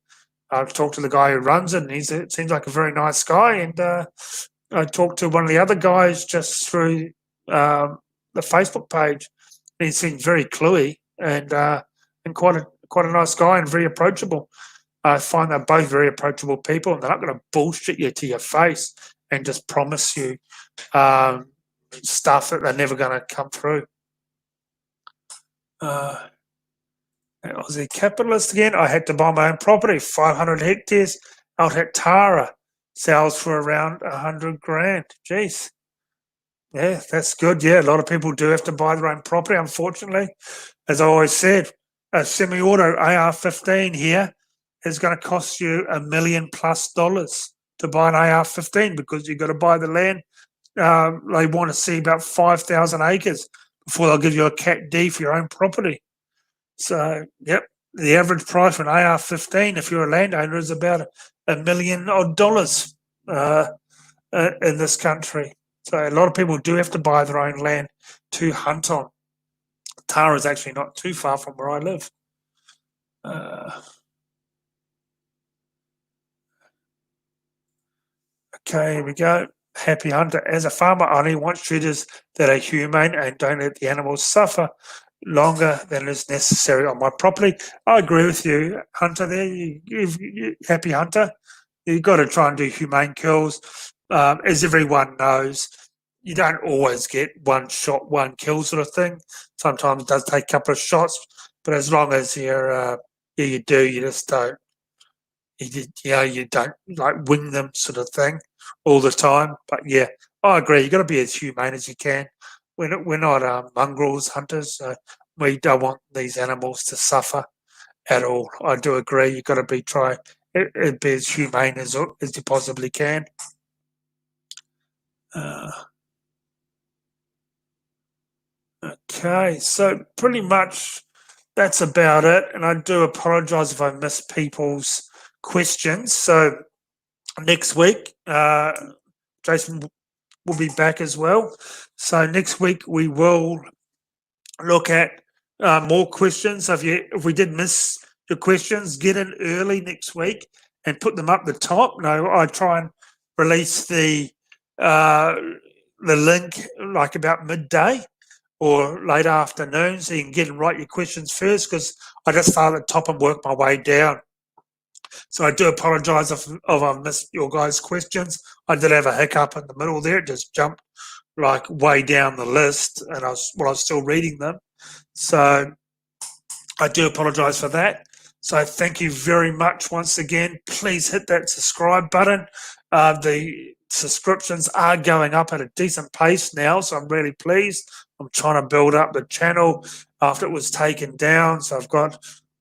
I've talked to the guy who runs it, and it seems like a very nice guy. And I talked to one of the other guys just through the Facebook page. He seems very cluey and quite a nice guy and very approachable. I find they're both very approachable people, and they're not going to bullshit you to your face and just promise you stuff that they're never going to come through. Aussie capitalist again. I had to buy my own property, 500 hectares out at Tara. Sells for around 100 grand. Jeez. Yeah, that's good. Yeah, a lot of people do have to buy their own property, unfortunately. As I always said, a semi-auto AR-15 here is going to cost you $1 million+ to buy an AR-15, because you've got to buy the land. They want to see about 5,000 acres before they'll give you a Cat D for your own property. So, yep, the average price for an AR-15, if you're a landowner, is about $1 million in this country. So a lot of people do have to buy their own land to hunt on. Tara is actually not too far from where I live. Okay, here we go. Happy hunter. As a farmer, I only want shooters that are humane and don't let the animals suffer. longer than is necessary on my property. I agree with you, Hunter. There, you happy Hunter. You've got to try and do humane kills. As everyone knows, you don't always get one shot, one kill sort of thing. Sometimes it does take a couple of shots, but as long as you do, you just don't. You don't like wing them sort of thing all the time. But yeah, I agree. You've got to be as humane as you can. We're not mongrels hunters. So we don't want these animals to suffer at all. I do agree. You've got to be be as humane as you possibly can. Okay, so pretty much that's about it. And I do apologise if I miss people's questions. So next week, Jason will be back as well. So next week we will look at more questions. So if we did miss your questions, get in early next week and put them up the top. No, I try and release the link like about midday or late afternoon, so you can get and write your questions first, because I just start at the top and work my way down. So I do apologise if I've missed your guys' questions. I did have a hiccup in the middle there; it just jumped like way down the list, and I was still reading them. So I do apologise for that. So thank you very much once again. Please hit that subscribe button. The subscriptions are going up at a decent pace now, so I'm really pleased. I'm trying to build up the channel after it was taken down. So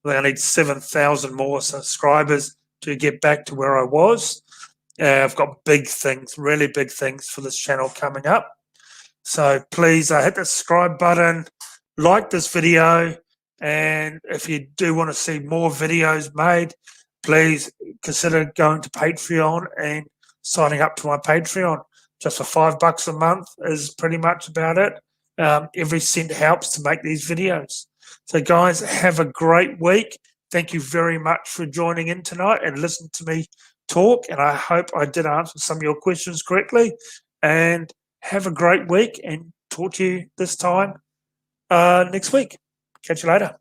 I need 7,000 more subscribers to get back to where I was. I've got big things, really big things for this channel coming up. So please hit the subscribe button, like this video, and if you do want to see more videos made, please consider going to Patreon and signing up to my Patreon. Just for $5 a month is pretty much about it. Every cent helps to make these videos. So guys, have a great week. Thank you very much for joining in tonight and listening to me talk. And I hope I did answer some of your questions correctly. And have a great week, and talk to you this time next week. Catch you later.